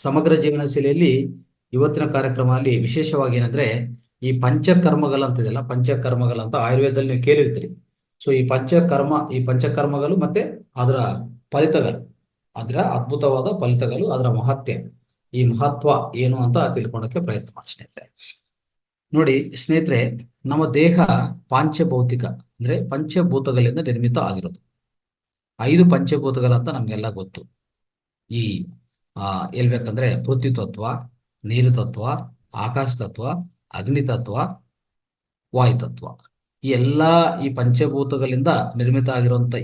ಸಮಗ್ರ ಜೀವನ ಶೈಲಿಯಲ್ಲಿ ಇವತ್ತಿನ ಕಾರ್ಯಕ್ರಮದಲ್ಲಿ ವಿಶೇಷವಾಗಿ ಏನಂದ್ರೆ ಈ ಪಂಚಕರ್ಮಗಳಂತಿದೆಯಲ್ಲ, ಪಂಚಕರ್ಮಗಳಂತ ಆಯುರ್ವೇದದಲ್ಲಿ ನೀವು ಕೇಳಿರ್ತೀರಿ. ಸೊ ಈ ಪಂಚಕರ್ಮಗಳು ಮತ್ತೆ ಅದರ ಫಲಿತಗಳು, ಅದರ ಅದ್ಭುತವಾದ ಫಲಿತಗಳು, ಅದರ ಮಹತ್ಯ, ಈ ಮಹತ್ವ ಏನು ಅಂತ ತಿಳ್ಕೊಳ್ಳೋಕೆ ಪ್ರಯತ್ನ ಮಾಡಿ ಸ್ನೇಹಿತರೆ. ನೋಡಿ ಸ್ನೇಹಿತರೆ, ನಮ್ಮ ದೇಹ ಪಾಂಚಭೌತಿಕ ಅಂದ್ರೆ ಪಂಚಭೂತಗಳಿಂದ ನಿರ್ಮಿತ ಆಗಿರೋದು. 5 ಪಂಚಭೂತಗಳಂತ ನಮ್ಗೆಲ್ಲ ಗೊತ್ತು. ಈ ಹೇಳ್ಬೇಕಂದ್ರೆ ಪೃಥ್ವಿ ತತ್ವ, ನೀರು ತತ್ವ, ಆಕಾಶ ತತ್ವ, ಅಗ್ನಿ ತತ್ವ, ವಾಯು ತತ್ವ. ಈ ಪಂಚಭೂತಗಳಿಂದ ನಿರ್ಮಿತ ಆಗಿರುವಂತ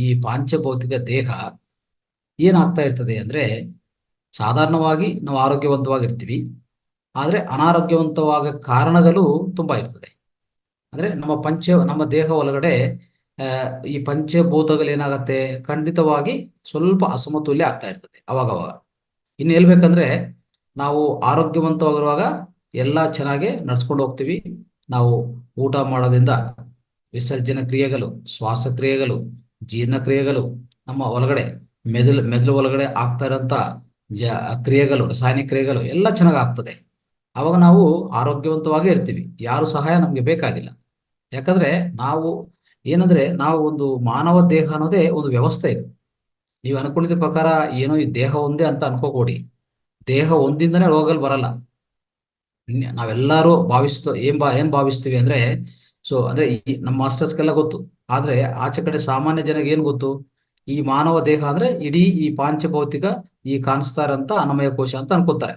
ಈ ಪಾಂಚಭೌತಿಕ ದೇಹ ಏನಾಗ್ತಾ ಇರ್ತದೆ ಅಂದ್ರೆ, ಸಾಧಾರಣವಾಗಿ ನಾವು ಆರೋಗ್ಯವಂತವಾಗಿರ್ತೀವಿ, ಆದ್ರೆ ಅನಾರೋಗ್ಯವಂತವಾಗ ಕಾರಣಗಳು ತುಂಬಾ ಇರ್ತದೆ. ಅಂದ್ರೆ ನಮ್ಮ ದೇಹ ಒಳಗಡೆ ಈ ಪಂಚಭೂತಗಳು ಏನಾಗತ್ತೆ, ಖಂಡಿತವಾಗಿ ಸ್ವಲ್ಪ ಅಸಮತೋಲ್ಯ ಆಗ್ತಾ ಇರ್ತದೆ ಅವಾಗವಾಗ. ಇನ್ನು ಹೇಳ್ಬೇಕಂದ್ರೆ, ನಾವು ಆರೋಗ್ಯವಂತವಾಗಿರುವಾಗ ಎಲ್ಲ ಚೆನ್ನಾಗಿ ನಡ್ಸ್ಕೊಂಡು ಹೋಗ್ತೀವಿ. ನಾವು ಊಟ ಮಾಡೋದ್ರಿಂದ ವಿಸರ್ಜನ ಕ್ರಿಯೆಗಳು, ಶ್ವಾಸಕ್ರಿಯೆಗಳು, ಜೀರ್ಣಕ್ರಿಯೆಗಳು, ನಮ್ಮ ಒಳಗಡೆ ಮೆದುಳು ಒಳಗಡೆ ಆಗ್ತಾ ಇರೋಂಥ ಕ್ರಿಯೆಗಳು, ರಾಸಾಯನಿಕ ಕ್ರಿಯೆಗಳು ಎಲ್ಲ ಚೆನ್ನಾಗಿ ಆಗ್ತದೆ. ಅವಾಗ ನಾವು ಆರೋಗ್ಯವಂತವಾಗಿ ಇರ್ತೀವಿ, ಯಾರು ಸಹಾಯ ನಮ್ಗೆ ಬೇಕಾಗಿಲ್ಲ. ಯಾಕಂದ್ರೆ ನಾವು ಒಂದು ಮಾನವ ದೇಹ ಅನ್ನೋದೇ ಒಂದು ವ್ಯವಸ್ಥೆ ಇದೆ. ನೀವು ಅನ್ಕೊಂಡಿದ್ದ ಪ್ರಕಾರ ಏನೋ ಈ ದೇಹ ಒಂದೇ ಅಂತ ಅನ್ಕೋಕೊಡಿ. ದೇಹ ಒಂದಿಂದನೇ ರೋಗಗಳು ಬರಲ್ಲ. ನಾವೆಲ್ಲರೂ ಏನ್ ಭಾವಿಸ್ತೀವಿ ಅಂದ್ರೆ, ಅಂದ್ರೆ ನಮ್ಮ ಮಾಸ್ಟರ್ಸ್ಗೆಲ್ಲ ಗೊತ್ತು. ಆದ್ರೆ ಆಚೆ ಕಡೆ ಸಾಮಾನ್ಯ ಜನಗೆ ಏನ್ ಗೊತ್ತು, ಈ ಮಾನವ ದೇಹ ಅಂದ್ರೆ ಇಡೀ ಈ ಪಾಂಚಭೌತಿಕ ಈ ಕಾಣಿಸ್ತಾ ಇರೋಂಥ ಅನ್ನಮಯ ಕೋಶ ಅಂತ ಅನ್ಕೋತಾರೆ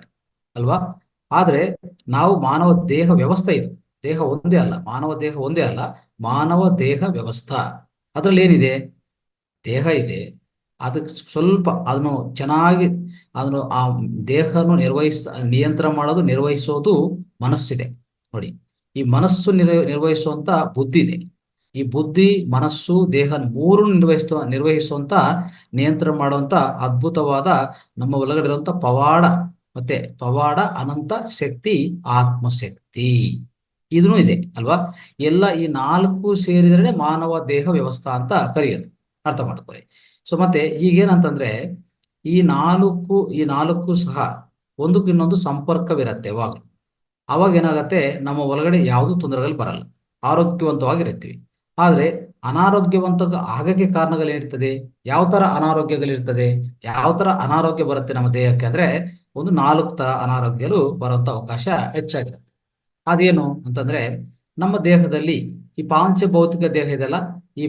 ಅಲ್ವಾ. ಆದ್ರೆ ನಾವು ಮಾನವ ದೇಹ ವ್ಯವಸ್ಥೆ ಇದು. ದೇಹ ಒಂದೇ ಅಲ್ಲ, ಮಾನವ ದೇಹ ಒಂದೇ ಅಲ್ಲ, ಮಾನವ ದೇಹ ವ್ಯವಸ್ಥಾ. ಅದ್ರಲ್ಲಿ ಏನಿದೆ, ದೇಹ ಇದೆ. ಅದಕ್ಕೆ ಸ್ವಲ್ಪ ಅದನ್ನು ಚೆನ್ನಾಗಿ ಆ ದೇಹವನ್ನು ನಿರ್ವಹಿಸೋದು ಮನಸ್ಸಿದೆ. ನೋಡಿ, ಈ ಮನಸ್ಸು ನಿರ್ವಹಿಸುವಂತ ಬುದ್ಧಿ ಇದೆ. ಈ ಬುದ್ಧಿ, ಮನಸ್ಸು, ದೇಹ ಮೂರು ನಿರ್ವಹಿಸುವಂತ ನಿಯಂತ್ರಣ ಮಾಡುವಂತ ಅದ್ಭುತವಾದ ನಮ್ಮ ಒಳಗಡೆ ಇರುವಂತ ಪವಾಡ ಅನಂತ ಶಕ್ತಿ ಆತ್ಮಶಕ್ತಿ ಇದೂ ಇದೆ ಅಲ್ವಾ. ಎಲ್ಲ ಈ 4 ಸೇರಿದರೆ ಮಾನವ ದೇಹ ವ್ಯವಸ್ಥಾ ಅಂತ ಕರೆಯೋದು, ಅರ್ಥ ಮಾಡ್ಕೊಳ್ಳಿ. ಸೊ ಮತ್ತೆ ಈಗೇನಂತಂದ್ರೆ, ಈ ನಾಲ್ಕು ಸಹ ಒಂದಕ್ಕಿನ್ನೊಂದು ಸಂಪರ್ಕವಿರತ್ತೆ ಯಾವಾಗಲೂ. ಅವಾಗ ಏನಾಗತ್ತೆ, ನಮ್ಮ ಒಳಗಡೆ ಯಾವುದೂ ತೊಂದರೆಗಳು ಬರಲ್ಲ, ಆರೋಗ್ಯವಂತವಾಗಿರ್ತೀವಿ. ಆದ್ರೆ ಅನಾರೋಗ್ಯವಂತ ಆಗಕ್ಕೆ ಕಾರಣಗಳೇನಿರ್ತದೆ, ಯಾವ ತರ ಅನಾರೋಗ್ಯಗಳಿರ್ತದೆ, ಯಾವ ತರ ಅನಾರೋಗ್ಯ ಬರುತ್ತೆ ನಮ್ಮ ದೇಹಕ್ಕೆ ಅಂದ್ರೆ, ಒಂದು 4 ತರ ಅನಾರೋಗ್ಯಗಳು ಬರುವಂತ ಅವಕಾಶ ಹೆಚ್ಚಾಗಿರುತ್ತೆ. ಅದೇನು ಅಂತಂದ್ರೆ, ನಮ್ಮ ದೇಹದಲ್ಲಿ ಈ ಪಾಂಚಭೌತಿಕ ದೇಹ ಇದೆಲ್ಲ, ಈ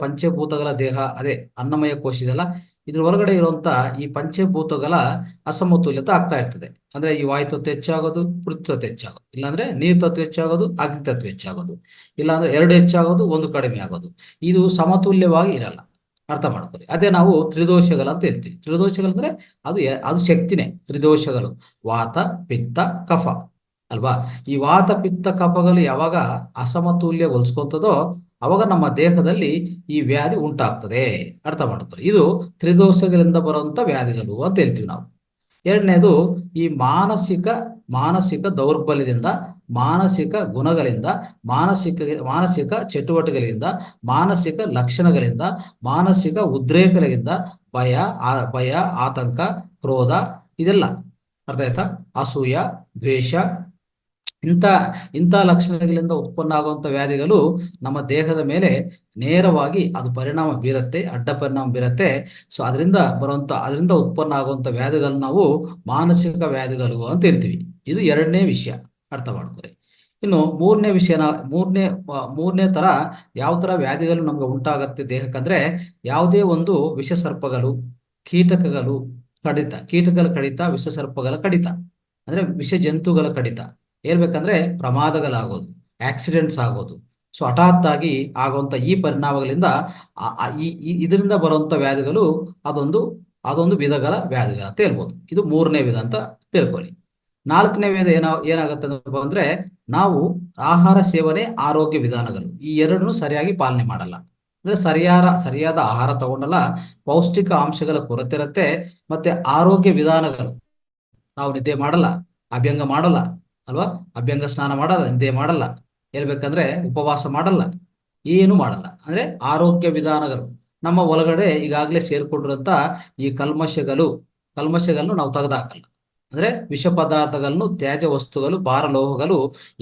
ಪಂಚಭೂತಗಳ ದೇಹ, ಅದೇ ಅನ್ನಮಯ ಕೋಶ ಇದೆಲ್ಲ, ಇದ್ರ ಹೊರಗಡೆ ಇರುವಂತ ಈ ಪಂಚಭೂತಗಳ ಅಸಮತೋಲ್ಯತೆ ಆಗ್ತಾ ಇರ್ತದೆ. ಅಂದ್ರೆ ಈ ವಾಯು ತತ್ವ ಹೆಚ್ಚಾಗೋದು, ಪೃಥ್ವಿ ತತ್ವ ಹೆಚ್ಚಾಗೋದು, ಇಲ್ಲಾಂದ್ರೆ ನೀರು ತತ್ವ ಹೆಚ್ಚಾಗೋದು, ಅಗ್ನಿ ತತ್ವ ಹೆಚ್ಚಾಗೋದು, ಇಲ್ಲಾಂದ್ರೆ 2 ಹೆಚ್ಚಾಗೋದು, 1 ಕಡಿಮೆ ಆಗೋದು. ಇದು ಸಮತುಲ್ಯವಾಗಿ ಇರಲ್ಲ, ಅರ್ಥ ಮಾಡ್ಕೊಳ್ಳಿ. ಅದೇ ನಾವು ತ್ರಿದೋಷಗಳು ಅಂತ ಹೇಳ್ತೀವಿ. ತ್ರಿದೋಷಗಳಂದ್ರೆ ಅದು ಶಕ್ತಿನೇ ತ್ರಿದೋಷಗಳು, ವಾತ, ಪಿತ್ತ, ಕಫ ಅಲ್ವಾ. ಈ ವಾತ, ಪಿತ್ತ, ಕಫಗಳು ಯಾವಾಗ ಅಸಮತೋಲ್ಯಗೊಳಿಸ್ಕೊಂತದೋ ಅವಾಗ ನಮ್ಮ ದೇಹದಲ್ಲಿ ಈ ವ್ಯಾಧಿ ಉಂಟಾಗ್ತದೆ, ಅರ್ಥ ಮಾಡ್ಕೊಳ್ಳಿ. ಇದು ತ್ರಿದೋಷಗಳಿಂದ ಬರುವಂತ ವ್ಯಾಧಿಗಳು ಅಂತ ಹೇಳ್ತೀವಿ ನಾವು. ಎರಡನೇದು, ಈ ಮಾನಸಿಕ ದೌರ್ಬಲ್ಯದಿಂದ, ಮಾನಸಿಕ ಗುಣಗಳಿಂದ, ಮಾನಸಿಕ ಚಟುವಟಿಕೆಗಳಿಂದ, ಮಾನಸಿಕ ಲಕ್ಷಣಗಳಿಂದ, ಮಾನಸಿಕ ಉದ್ರೇಕಗಳಿಂದ, ಭಯ, ಆತಂಕ, ಕ್ರೋಧ, ಇದೆಲ್ಲ ಅರ್ಥ ಆಯ್ತಾ, ಅಸೂಯ, ದ್ವೇಷ, ಇಂಥ ಲಕ್ಷಣಗಳಿಂದ ಉತ್ಪನ್ನ ಆಗುವಂತ ವ್ಯಾಧಿಗಳು ನಮ್ಮ ದೇಹದ ಮೇಲೆ ನೇರವಾಗಿ ಅದು ಪರಿಣಾಮ ಬೀರುತ್ತೆ, ಅಡ್ಡ ಪರಿಣಾಮ ಬೀರುತ್ತೆ. ಸೊ ಅದರಿಂದ ಉತ್ಪನ್ನ ಆಗುವಂತ ವ್ಯಾಧಿಗಳು ನಾವು ಮಾನಸಿಕ ವ್ಯಾಧಿಗಳು ಅಂತ ಹೇಳ್ತೀವಿ. ಇದು ಎರಡನೇ ವಿಷಯ, ಅರ್ಥ ಮಾಡ್ಕೊಳ್ಳಿ. ಇನ್ನು ಮೂರನೇ ವಿಷಯ, ಮೂರನೇ ತರ ಯಾವ ತರ ವ್ಯಾಧಿಗಳು ನಮ್ಗೆ ಉಂಟಾಗತ್ತೆ ದೇಹಕ್ಕಂದ್ರೆ, ಯಾವುದೇ ಒಂದು ವಿಷಸರ್ಪಗಳು, ಕೀಟಕಗಳ ಕಡಿತ, ವಿಷಸರ್ಪಗಳ ಕಡಿತ ಅಂದ್ರೆ ವಿಷ ಜಂತುಗಳ ಕಡಿತ, ಹೇಳ್ಬೇಕಂದ್ರೆ ಪ್ರಮಾದಗಳಾಗೋದು, ಆಕ್ಸಿಡೆಂಟ್ಸ್ ಆಗೋದು. ಸೊ ಹಠಾತ್ ಆಗಿ ಆಗುವಂತ ಈ ಪರಿಣಾಮಗಳಿಂದ ಇದರಿಂದ ಬರುವಂತ ವ್ಯಾಧಿಗಳು ಅದೊಂದು ವಿಧಗಳ ವ್ಯಾಧಿಗಳು ಅಂತ ಹೇಳ್ಬೋದು. ಇದು ಮೂರನೇ ವಿಧ ಅಂತ ತಿಳ್ಕೊಳ್ಳಿ. ನಾಲ್ಕನೇ ವಿಧ ಏನಾಗುತ್ತೆ ಅಂದ್ರೆ, ನಾವು ಆಹಾರ ಸೇವನೆ, ಆರೋಗ್ಯ ವಿಧಾನಗಳು ಈ ಎರಡನ್ನೂ ಸರಿಯಾಗಿ ಪಾಲನೆ ಮಾಡಲ್ಲ. ಅಂದ್ರೆ ಸರಿಯಾದ ಆಹಾರ ತಗೊಂಡಲ್ಲ, ಪೌಷ್ಟಿಕ ಅಂಶಗಳ ಕೊರತೆ ಇರುತ್ತೆ. ಮತ್ತೆ ಆರೋಗ್ಯ ವಿಧಾನಗಳು, ನಾವು ನಿದ್ದೆ ಮಾಡಲ್ಲ, ಅಭ್ಯಂಗ ಮಾಡಲ್ಲ ಅಲ್ವಾ, ಅಭ್ಯಂಗ ಸ್ನಾನ ಮಾಡಲ್ಲ, ನಿದ್ದೆ ಮಾಡಲ್ಲ, ಹೇಳ್ಬೇಕಂದ್ರೆ ಉಪವಾಸ ಮಾಡಲ್ಲ, ಏನು ಮಾಡಲ್ಲ. ಅಂದ್ರೆ ಆರೋಗ್ಯ ವಿಧಾನಗಳು ನಮ್ಮ ಒಳಗಡೆ ಈಗಾಗಲೇ ಸೇರ್ಕೊಂಡಿರುವಂತ ಈ ಕಲ್ಮಶಗಳು, ಕಲ್ಮಶಗಳನ್ನು ನಾವು ತೆಗೆದುಹಾಕಲ್ಲ. ಅಂದ್ರೆ ವಿಷ ಪದಾರ್ಥಗಳನ್ನು, ತ್ಯಾಜ್ಯ ವಸ್ತುಗಳು, ಭಾರ ಲೋಹಗಳು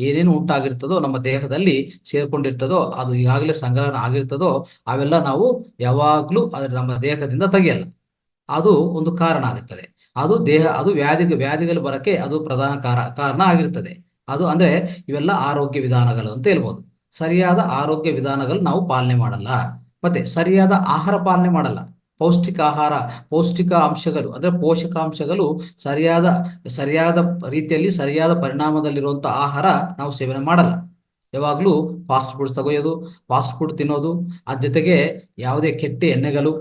ಏನೇನು ಉಂಟಾಗಿರ್ತದೋ ನಮ್ಮ ದೇಹದಲ್ಲಿ ಸೇರ್ಕೊಂಡಿರ್ತದೋ, ಅದು ಈಗಾಗಲೇ ಸಂಗ್ರಹಣ ಆಗಿರ್ತದೋ, ಅವೆಲ್ಲ ನಾವು ಯಾವಾಗ್ಲೂ ನಮ್ಮ ದೇಹದಿಂದ ತೆಗೆಯಲ್ಲ. ಅದು ಒಂದು ಕಾರಣ ಆಗುತ್ತದೆ. ಅದು ವ್ಯಾಧಿಗಳು ಬರಕ್ಕೆ ಅದು ಪ್ರಧಾನ ಕಾರಣ ಆಗಿರ್ತದೆ. ಅದು ಅಂದ್ರೆ ಇವೆಲ್ಲ ಆರೋಗ್ಯ ವಿಧಾನಗಳು ಅಂತ ಹೇಳ್ಬೋದು. ಸರಿಯಾದ ಆರೋಗ್ಯ ವಿಧಾನಗಳು ನಾವು ಪಾಲನೆ ಮಾಡಲ್ಲ. ಮತ್ತೆ ಸರಿಯಾದ ಆಹಾರ ಪಾಲನೆ ಮಾಡಲ್ಲ. ಪೌಷ್ಟಿಕ ಆಹಾರ, ಪೌಷ್ಟಿಕ ಅಂಶಗಳು ಅಂದ್ರೆ ಪೋಷಕಾಂಶಗಳು ಸರಿಯಾದ ಸರಿಯಾದ ರೀತಿಯಲ್ಲಿ ಸರಿಯಾದ ಪರಿಣಾಮದಲ್ಲಿರುವಂತ ಆಹಾರ ನಾವು ಸೇವನೆ ಮಾಡಲ್ಲ. ಯಾವಾಗ್ಲೂ ಫಾಸ್ಟ್ ಫುಡ್ಸ್ ತಗೊಳ್ಳೋದು, ಫಾಸ್ಟ್ ಫುಡ್ ತಿನ್ನೋದು, ಅದ್ರ ಜೊತೆಗೆ ಯಾವುದೇ ಕೆಟ್ಟ ಎಣ್ಣೆಗಳು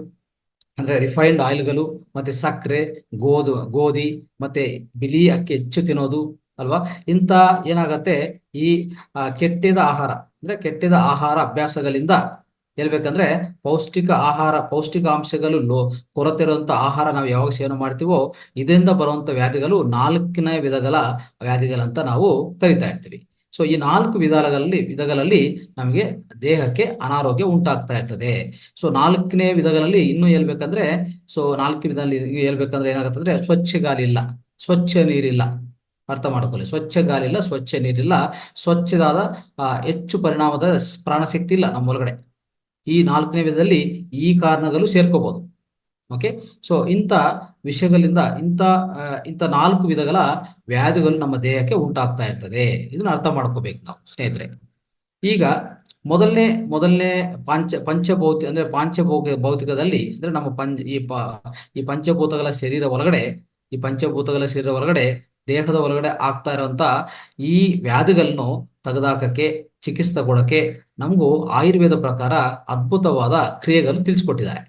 ಅಂದ್ರೆ ರಿಫೈನ್ಡ್ ಆಯಿಲ್ಗಳು, ಮತ್ತೆ ಸಕ್ಕರೆ, ಗೋಧಿ ಮತ್ತೆ ಬಿಳಿ ಅಕ್ಕಿ ಹೆಚ್ಚು ತಿನ್ನೋದು ಅಲ್ವಾ. ಇಂಥ ಏನಾಗತ್ತೆ, ಈ ಕೆಟ್ಟಿದ ಆಹಾರ ಅಂದ್ರೆ ಕೆಟ್ಟಿದ ಆಹಾರ ಅಭ್ಯಾಸಗಳಿಂದ ಹೇಳ್ಬೇಕಂದ್ರೆ ಪೌಷ್ಟಿಕಾಂಶಗಳು ಕೊರತೆ ಇರುವಂತ ಆಹಾರ ನಾವು ಯಾವಾಗ ಸೇವನೆ ಮಾಡ್ತೀವೋ ಇದರಿಂದ ಬರುವಂತ ವ್ಯಾಧಿಗಳು 4ನೇ ವಿಧಗಳ ವ್ಯಾಧಿಗಳಂತ ನಾವು ಕರಿತಾ ಇರ್ತೀವಿ. ಸೊ ಈ 4 ವಿಧಗಳಲ್ಲಿ ನಮಗೆ ದೇಹಕ್ಕೆ ಅನಾರೋಗ್ಯ ಉಂಟಾಗ್ತಾ ಇರ್ತದೆ. ಸೊ 4ನೇ ವಿಧಗಳಲ್ಲಿ ಇನ್ನು ಹೇಳ್ಬೇಕಂದ್ರೆ, ಸೊ 4 ವಿಧದಲ್ಲಿ ಹೇಳ್ಬೇಕಂದ್ರೆ ಏನಾಗುತ್ತಂದ್ರೆ, ಸ್ವಚ್ಛ ಗಾಳಿ ಇಲ್ಲ, ಸ್ವಚ್ಛ ನೀರಿಲ್ಲ. ಅರ್ಥ ಮಾಡ್ಕೊಳ್ಳಿ, ಸ್ವಚ್ಛ ಗಾಳಿ ಇಲ್ಲ, ಸ್ವಚ್ಛ ನೀರಿಲ್ಲ, ಸ್ವಚ್ಛದಾದ ಹೆಚ್ಚು ಪರಿಣಾಮದ ಪ್ರಾಣಶಕ್ತಿ ಇಲ್ಲ ನಮ್ಮ ಒಳಗಡೆ. ಈ 4ನೇ ವಿಧದಲ್ಲಿ ಈ ಕಾರಣಗಳು ಸೇರ್ಕೋಬಹುದು. ಓಕೆ. ಸೊ ಇಂಥ ವಿಷಯಗಳಿಂದ ಇಂಥ 4 ವಿಧಗಳ ವ್ಯಾಧಿಗಳು ನಮ್ಮ ದೇಹಕ್ಕೆ ಉಂಟಾಗ್ತಾ ಇರ್ತದೆ. ಇದನ್ನ ಅರ್ಥ ಮಾಡ್ಕೋಬೇಕು ನಾವು ಸ್ನೇಹಿತರೆ. ಈಗ ಮೊದಲನೇ ಭೌತಿಕದಲ್ಲಿ ಅಂದ್ರೆ ನಮ್ಮ ಈ ಪಂಚಭೂತಗಳ ಶರೀರ ಒಳಗಡೆ ದೇಹದ ಒಳಗಡೆ ಆಗ್ತಾ ಇರುವಂತ ಈ ವ್ಯಾಧಿಗಳನ್ನು ತೆಗೆದಾಕಕ್ಕೆ, ಚಿಕಿತ್ಸೆ ತಗೊಳಕ್ಕೆ ನಮಗೂ ಆಯುರ್ವೇದ ಪ್ರಕಾರ ಅದ್ಭುತವಾದ ಕ್ರಿಯೆಗಳು ತಿಳಿಸ್ಕೊಟ್ಟಿದ್ದಾರೆ,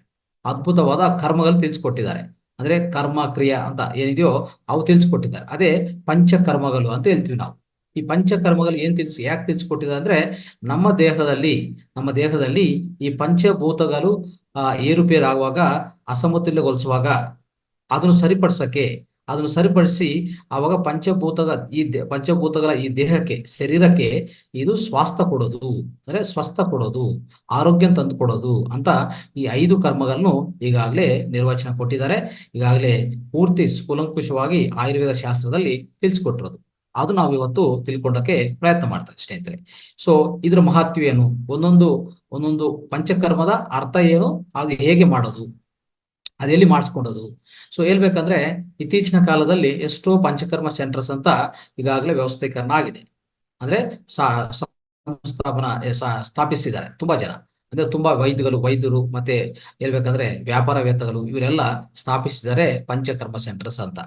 ಅದ್ಭುತವಾದ ಕರ್ಮಗಳು ತಿಳಿಸ್ಕೊಟ್ಟಿದ್ದಾರೆ. ಅಂದ್ರೆ ಕರ್ಮ ಕ್ರಿಯೆ ಅಂತ ಏನಿದೆಯೋ ಅವು ತಿಳಿಸ್ಕೊಟ್ಟಿದ್ದಾರೆ. ಅದೇ ಪಂಚಕರ್ಮಗಳು ಅಂತ ಹೇಳ್ತೀವಿ ನಾವು. ಈ ಪಂಚಕರ್ಮಗಳು ಯಾಕೆ ತಿಳಿಸ್ಕೊಟ್ಟಿದ್ದಾರೆ ಅಂದ್ರೆ, ನಮ್ಮ ದೇಹದಲ್ಲಿ ಈ ಪಂಚಭೂತಗಳು ಏರುಪೇರಾಗುವಾಗ, ಅಸಮತುಲ್ಯಗೊಳಿಸುವಾಗ ಅದನ್ನು ಸರಿಪಡಿಸಿ ಅವಾಗ ಪಂಚಭೂತಗಳ ಈ ದೇಹಕ್ಕೆ, ಶರೀರಕ್ಕೆ ಇದು ಸ್ವಾಸ್ಥ್ಯ ಕೊಡೋದು, ಅಂದ್ರೆ ಸ್ವಸ್ಥ ಕೊಡೋದು, ಆರೋಗ್ಯ ತಂದು ಕೊಡೋದು ಅಂತ ಈ 5 ಕರ್ಮಗಳನ್ನು ಈಗಾಗಲೇ ನಿರ್ವಚನ ಕೊಟ್ಟಿದ್ದಾರೆ. ಈಗಾಗಲೇ ಪೂರ್ತಿ ಕೂಲಂಕುಷವಾಗಿ ಆಯುರ್ವೇದ ಶಾಸ್ತ್ರದಲ್ಲಿ ತಿಳಿಸ್ಕೊಟ್ಟಿರೋದು. ಅದು ನಾವು ಇವತ್ತು ತಿಳ್ಕೊಂಡಕ್ಕೆ ಪ್ರಯತ್ನ ಮಾಡ್ತೇವೆ ಸ್ನೇಹಿತರೆ. ಸೊ ಇದ್ರ ಮಹತ್ವ ಏನು, ಒಂದೊಂದು ಪಂಚಕರ್ಮದ ಅರ್ಥ ಏನು, ಅದು ಹೇಗೆ ಮಾಡೋದು, ಅದೆಲ್ಲಿ ಮಾಡಿಸ್ಕೊಂಡೋದು. ಸೊ ಹೇಳ್ಬೇಕಂದ್ರೆ ಇತ್ತೀಚಿನ ಕಾಲದಲ್ಲಿ ಎಷ್ಟೋ ಪಂಚಕರ್ಮ ಸೆಂಟರ್ಸ್ ಅಂತ ಈಗಾಗಲೇ ವ್ಯವಸ್ಥೀಕರಣ ಆಗಿದೆ. ಅಂದ್ರೆ ಸ್ಥಾಪಿಸಿದ್ದಾರೆ ತುಂಬಾ ಜನ. ಅಂದ್ರೆ ತುಂಬಾ ವೈದ್ಯರು ಮತ್ತೆ ಹೇಳ್ಬೇಕಂದ್ರೆ ವ್ಯಾಪಾರವೇತ್ತಗಳು ಇವರೆಲ್ಲ ಸ್ಥಾಪಿಸಿದ್ದಾರೆ ಪಂಚಕರ್ಮ ಸೆಂಟರ್ಸ್ ಅಂತ.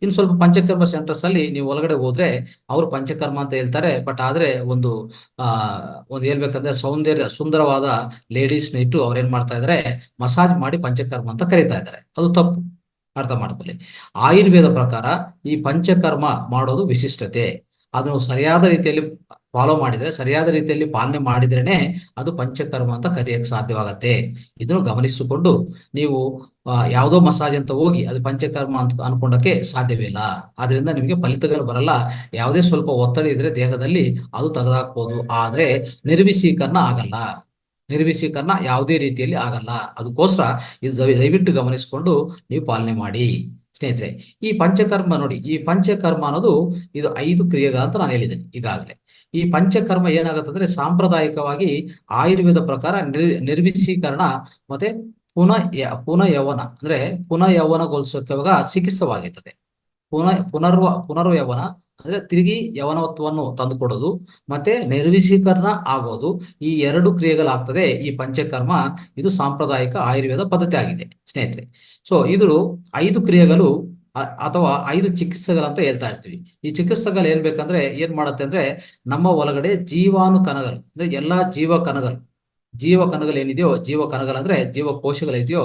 ಇನ್ನು ಸ್ವಲ್ಪ ಪಂಚಕರ್ಮ ಸೆಂಟರ್ಸ್ ಅಲ್ಲಿ ನೀವು ಒಳಗಡೆ ಹೋದ್ರೆ ಅವರು ಪಂಚಕರ್ಮ ಅಂತ ಹೇಳ್ತಾರೆ. ಬಟ್ ಆದ್ರೆ ಒಂದು ಹೇಳ್ಬೇಕಂದ್ರೆ ಸುಂದರವಾದ ಲೇಡೀಸ್ ಇಟ್ಟು ಅವ್ರು ಏನ್ ಮಾಡ್ತಾ ಇದಾರೆ, ಮಸಾಜ್ ಮಾಡಿ ಪಂಚಕರ್ಮ ಅಂತ ಕರೀತಾ ಇದ್ದಾರೆ. ಅದು ತಪ್ಪು, ಅರ್ಥ ಮಾಡ್ಕೊಳ್ಳಿ. ಆಯುರ್ವೇದ ಪ್ರಕಾರ ಈ ಪಂಚಕರ್ಮ ಮಾಡೋದು ವಿಶಿಷ್ಟತೆ. ಅದನ್ನು ಸರಿಯಾದ ರೀತಿಯಲ್ಲಿ ಫಾಲೋ ಮಾಡಿದ್ರೆ, ಸರಿಯಾದ ರೀತಿಯಲ್ಲಿ ಪಾಲನೆ ಮಾಡಿದ್ರೇನೆ ಅದು ಪಂಚಕರ್ಮ ಅಂತ ಕರೆಯಕ್ಕೆ ಸಾಧ್ಯವಾಗತ್ತೆ. ಇದನ್ನು ಗಮನಿಸಿಕೊಂಡು ನೀವು ಯಾವುದೋ ಮಸಾಜ್ ಅಂತ ಹೋಗಿ ಅದು ಪಂಚಕರ್ಮ ಅಂತ ಅನ್ಕೊಂಡಕ್ಕೆ ಸಾಧ್ಯವಿಲ್ಲ. ಆದ್ರಿಂದ ನಿಮಗೆ ಫಲಿತಗಳು ಬರಲ್ಲ. ಯಾವುದೇ ಸ್ವಲ್ಪ ಒತ್ತಡ ಇದ್ರೆ ದೇಹದಲ್ಲಿ ಅದು ತೆಗೆದಾಕ್ಬೋದು, ಆದ್ರೆ ನಿರ್ವಿಷೀಕರಣ ಯಾವುದೇ ರೀತಿಯಲ್ಲಿ ಆಗಲ್ಲ. ಅದಕ್ಕೋಸ್ಕರ ಇದು ದಯವಿಟ್ಟು ಗಮನಿಸಿಕೊಂಡು ನೀವು ಪಾಲನೆ ಮಾಡಿ ಸ್ನೇಹಿತರೆ. ಈ ಪಂಚಕರ್ಮ ನೋಡಿ, ಈ ಪಂಚಕರ್ಮ ಅನ್ನೋದು ಇದು 5 ಕ್ರಿಯೆಗಳಂತ ನಾನು ಹೇಳಿದ್ದೇನೆ ಈಗಾಗಲೇ. ಈ ಪಂಚಕರ್ಮ ಏನಾಗುತ್ತಂದ್ರೆ, ಸಾಂಪ್ರದಾಯಿಕವಾಗಿ ಆಯುರ್ವೇದ ಪ್ರಕಾರ ನಿರ್ವಿಷೀಕರಣ ಮತ್ತೆ ಪುನಃ ಯೌವನ ಅಂದ್ರೆ ಯೌವನಗೊಳಿಸೋವಾಗ ಚಿಕಿತ್ಸವಾಗಿರ್ತದೆ. ಪುನರ್ಯೌವನ ಅಂದ್ರೆ ತಿರುಗಿ ಯವನತ್ವವನ್ನು ತಂದುಕೊಡೋದು ಮತ್ತೆ ನಿರ್ವಿಷೀಕರಣ ಆಗೋದು, ಈ 2 ಕ್ರಿಯೆಗಳಾಗ್ತದೆ ಈ ಪಂಚಕರ್ಮ. ಇದು ಸಾಂಪ್ರದಾಯಿಕ ಆಯುರ್ವೇದ ಪದ್ಧತಿ ಆಗಿದೆ ಸ್ನೇಹಿತರೆ. ಸೊ ಇದು 5 ಕ್ರಿಯೆಗಳು ಅಥವಾ 5 ಚಿಕಿತ್ಸೆಗಳಂತ ಹೇಳ್ತಾ ಇರ್ತೀವಿ. ಈ ಚಿಕಿತ್ಸೆಗಳು ಏನ್ ಮಾಡುತ್ತೆ ಅಂದ್ರೆ, ನಮ್ಮ ಒಳಗಡೆ ಜೀವಾಣು ಕಣಗಳು ಅಂದ್ರೆ ಎಲ್ಲಾ ಜೀವ ಕಣಗಳು ಏನಿದೆಯೋ, ಜೀವ ಕಣಗಳು ಅಂದ್ರೆ ಜೀವಕೋಶಗಳಿದೆಯೋ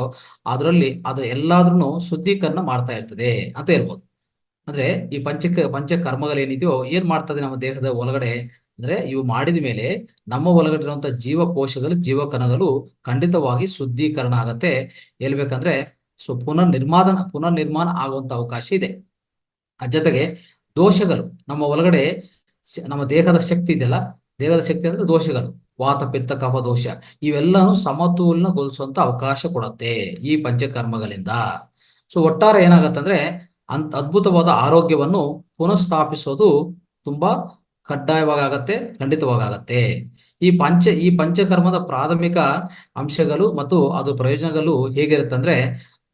ಅದರಲ್ಲಿ ಅದು ಎಲ್ಲಾದ್ರೂ ಶುದ್ಧೀಕರಣ ಮಾಡ್ತಾ ಇರ್ತದೆ ಅಂತ ಹೇಳ್ಬೋದು. ಅಂದ್ರೆ ಈ ಪಂಚಕರ್ಮಗಳೇನಿದೆಯೋ ಏನ್ ಮಾಡ್ತದೆ ನಮ್ಮ ದೇಹದ ಒಳಗಡೆ ಅಂದ್ರೆ, ಇವು ಮಾಡಿದ ಮೇಲೆ ನಮ್ಮ ಒಳಗಡೆ ಇರುವಂತಹ ಜೀವಕೋಶಗಳು, ಜೀವಕಣಗಳು ಖಂಡಿತವಾಗಿ ಶುದ್ಧೀಕರಣ ಆಗತ್ತೆ. ಹೇಳ್ಬೇಕಂದ್ರೆ ಸೊ ಪುನರ್ನಿರ್ಮಾಣ ಆಗುವಂತ ಅವಕಾಶ ಇದೆ. ಜೊತೆಗೆ ದೋಷಗಳು ನಮ್ಮ ಒಳಗಡೆ, ನಮ್ಮ ದೇಹದ ಶಕ್ತಿ ಇದೆಯಲ್ಲ, ದೇಹದ ಶಕ್ತಿ ಅಂದ್ರೆ ದೋಷಗಳು, ವಾತ ಪಿತ್ತ ಕಫ ದೋಷ ಇವೆಲ್ಲಾನು ಸಮತೋಲನಗೊಳಿಸುವಂತ ಅವಕಾಶ ಕೊಡುತ್ತೆ ಈ ಪಂಚಕರ್ಮಗಳಿಂದ. ಸೊ ಒಟ್ಟಾರೆ ಏನಾಗತ್ತಂದ್ರೆ ಅದ್ಭುತವಾದ ಆರೋಗ್ಯವನ್ನು ಪುನಃಸ್ಥಾಪಿಸೋದು ತುಂಬಾ ಕಡ್ಡಾಯವಾಗಿ ಆಗತ್ತೆ, ಖಂಡಿತವಾಗಿ ಆಗತ್ತೆ. ಈ ಪಂಚಕರ್ಮದ ಪ್ರಾಥಮಿಕ ಅಂಶಗಳು ಮತ್ತು ಅದು ಪ್ರಯೋಜನಗಳು ಹೇಗಿರುತ್ತೆ ಅಂದ್ರೆ,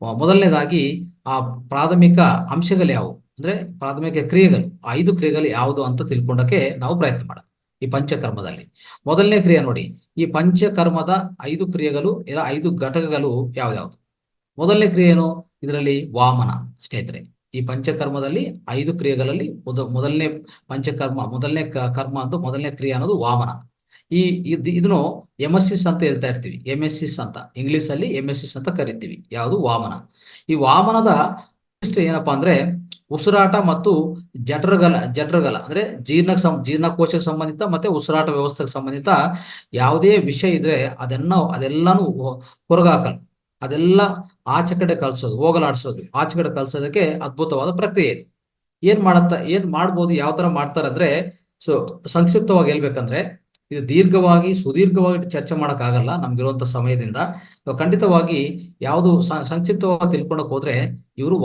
ಮೊದಲನೇದಾಗಿ ಆ ಪ್ರಾಥಮಿಕ ಅಂಶಗಳು ಯಾವುವು ಅಂದ್ರೆ ಪ್ರಾಥಮಿಕ ಕ್ರಿಯೆಗಳು, 5 ಕ್ರಿಯೆಗಳು ಯಾವುದು ಅಂತ ತಿಳ್ಕೊಂಡಕ್ಕೆ ನಾವು ಪ್ರಯತ್ನ ಮಾಡೋಣ. ಈ ಪಂಚಕರ್ಮದಲ್ಲಿ ಮೊದಲನೇ ಕ್ರಿಯೆ ನೋಡಿ, ಈ ಪಂಚಕರ್ಮದ 5 ಕ್ರಿಯೆಗಳು ಇಲ್ಲ 5 ಘಟಕಗಳು ಯಾವ್ಯಾವ್ದು? ಮೊದಲನೇ ಕ್ರಿಯೆ ಏನು? ಇದರಲ್ಲಿ ವಾಮನ. ಸ್ನೇಹಿತರೆ, ಈ ಪಂಚಕರ್ಮದಲ್ಲಿ 5 ಕ್ರಿಯೆಗಳಲ್ಲಿ ಮೊದಲನೇ ಪಂಚಕರ್ಮ, ಮೊದಲನೇ ಕರ್ಮ ಅಂತ ಮೊದಲನೇ ಕ್ರಿಯೆ ಅನ್ನೋದು ವಾಮನ. ಇದನ್ನು ಎಮಸಿಸ್ ಅಂತ ಹೇಳ್ತಾ ಇರ್ತೀವಿ. ಎಮಸಿಸ್ ಅಂತ ಇಂಗ್ಲಿಷ್ ಅಲ್ಲಿ ಎಮಸಿಸ್ ಅಂತ ಕರಿತೀವಿ. ಯಾವುದು? ವಾಮನ. ಈ ವಾಮನದ ಏನಪ್ಪಾ ಅಂದ್ರೆ ಉಸಿರಾಟ ಮತ್ತು ಜಠರಗಲ ಅಂದ್ರೆ ಜೀರ್ಣಕೋಶಕ್ಕೆ ಸಂಬಂಧಿತ ಮತ್ತೆ ಉಸಿರಾಟ ವ್ಯವಸ್ಥೆಗೆ ಸಂಬಂಧಿತ ಯಾವುದೇ ವಿಷಯ ಇದ್ರೆ ಅದೆಲ್ಲಾನು ಹೊರಗಾಕಲು, ಅದೆಲ್ಲ ಆಚೆ ಕಡೆ ಕಳ್ಸೋದು, ಹೋಗಲಾಡಿಸೋದು, ಆಚೆ ಕಡೆ ಕಳ್ಸೋದಕ್ಕೆ ಅದ್ಭುತವಾದ ಪ್ರಕ್ರಿಯೆ ಇದೆ. ಏನ್ ಮಾಡ್ಬೋದು, ಯಾವ ತರ ಮಾಡ್ತಾರೆ ಅಂದ್ರೆ, ಸೊ ಸಂಕ್ಷಿಪ್ತವಾಗಿ ಹೇಳ್ಬೇಕಂದ್ರೆ, ಇದು ಸುದೀರ್ಘವಾಗಿ ಚರ್ಚೆ ಆಗಲ್ಲ ನಮ್ಗಿರುವಂತ ಸಮಯದಿಂದ. ಖಂಡಿತವಾಗಿ ಯಾವುದು ಸಂಕ್ಷಿಪ್ತವಾಗಿ ತಿಳ್ಕೊಳಕ್ ಹೋದ್ರೆ, ಇವರು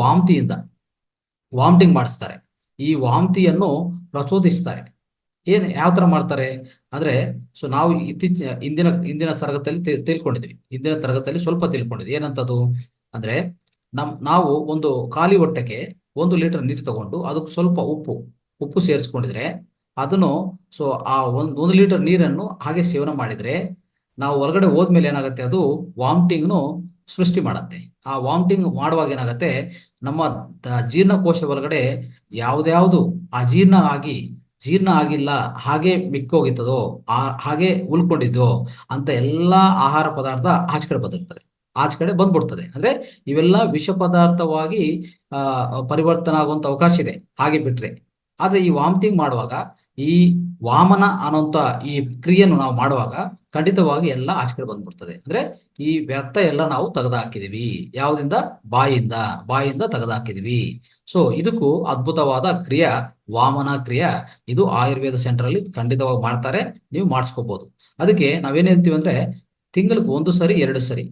ವಾಮಿಟಿಂಗ್ ಮಾಡಿಸ್ತಾರೆ. ಈ ವಾಂತಿಯನ್ನು ಪ್ರಚೋದಿಸ್ತಾರೆ. ಯಾವ ತರ ಮಾಡ್ತಾರೆ ಅಂದ್ರೆ, ಸೊ ನಾವು ಇಂದಿನ ತರಗತಿಯಲ್ಲಿ ಸ್ವಲ್ಪ ತಿಳ್ಕೊಂಡಿದ್ವಿ. ಏನಂತದು ಅಂದ್ರೆ, ನಾವು ಒಂದು ಖಾಲಿ ಹೊಟ್ಟೆಗೆ 1 ಲೀಟರ್ ನೀರು ತಗೊಂಡು ಅದಕ್ಕೆ ಸ್ವಲ್ಪ ಉಪ್ಪು ಸೇರಿಸ್ಕೊಂಡಿದ್ರೆ, ಅದನ್ನು ಸೊ ಆ 1 ಲೀಟರ್ ನೀರನ್ನು ಹಾಗೆ ಸೇವನೆ ಮಾಡಿದ್ರೆ, ನಾವು ಹೊರಗಡೆ ಹೋದ್ಮೇಲೆ ಏನಾಗುತ್ತೆ, ಅದು ವಾಮಿಟಿಂಗ್ನು ಸೃಷ್ಟಿ ಮಾಡತ್ತೆ. ಆ ವಾಮಿಟಿಂಗ್ ಮಾಡುವಾಗ ಏನಾಗತ್ತೆ, ನಮ್ಮ ಜೀರ್ಣಕೋಶ ಒಳಗಡೆ ಯಾವ್ದ್ಯಾವ್ದು ಜೀರ್ಣ ಆಗಿಲ್ಲ, ಹಾಗೆ ಮಿಕ್ಕೋಗಿತ್ತದೋ, ಹಾಗೆ ಉಳ್ಕೊಂಡಿದ್ದೋ ಅಂತ ಎಲ್ಲಾ ಆಹಾರ ಪದಾರ್ಥ ಆಚೆ ಕಡೆ ಬಂದ್ಬಿಡ್ತದೆ. ಅಂದ್ರೆ ಇವೆಲ್ಲ ವಿಷ ಪದಾರ್ಥವಾಗಿ ಪರಿವರ್ತನೆ ಆಗುವಂತ ಅವಕಾಶ ಇದೆ ಹಾಗೆ ಬಿಟ್ರೆ. ಆದ್ರೆ ಈ ವಾಮಿಟಿಂಗ್ ಮಾಡುವಾಗ, ಈ ವಾಮನ ಅನ್ನೋಂತ ಈ ಕ್ರಿಯೆಯನ್ನು ನಾವು ಮಾಡುವಾಗ ಖಂಡಿತವಾಗಿ ಎಲ್ಲ ಆಚೆ ಕಡೆ ಬಂದ್ಬಿಡ್ತದೆ. ಅಂದ್ರೆ ಈ ವ್ಯರ್ಥ ಎಲ್ಲ ನಾವು ತೆಗೆದುಹಾಕಿದೀವಿ. ಯಾವುದಿಂದ? ಬಾಯಿಂದ ತೆಗೆದುಹಾಕಿದೀವಿ. ಸೊ ಇದಕ್ಕೂ ಅದ್ಭುತವಾದ ಕ್ರಿಯೆ ವಾಮನ ಕ್ರಿಯೆ. ಇದು ಆಯುರ್ವೇದ ಸೆಂಟರ್ ಅಲ್ಲಿ ಖಂಡಿತವಾಗಿ ಮಾಡ್ತಾರೆ, ನೀವು ಮಾಡಿಸ್ಕೋಬಹುದು. ಅದಕ್ಕೆ ನಾವೇನ್ ಹೇಳ್ತೀವಿ ಅಂದ್ರೆ, ತಿಂಗಳಿಗೆ 1 ಸರಿ 2 ಸರಿ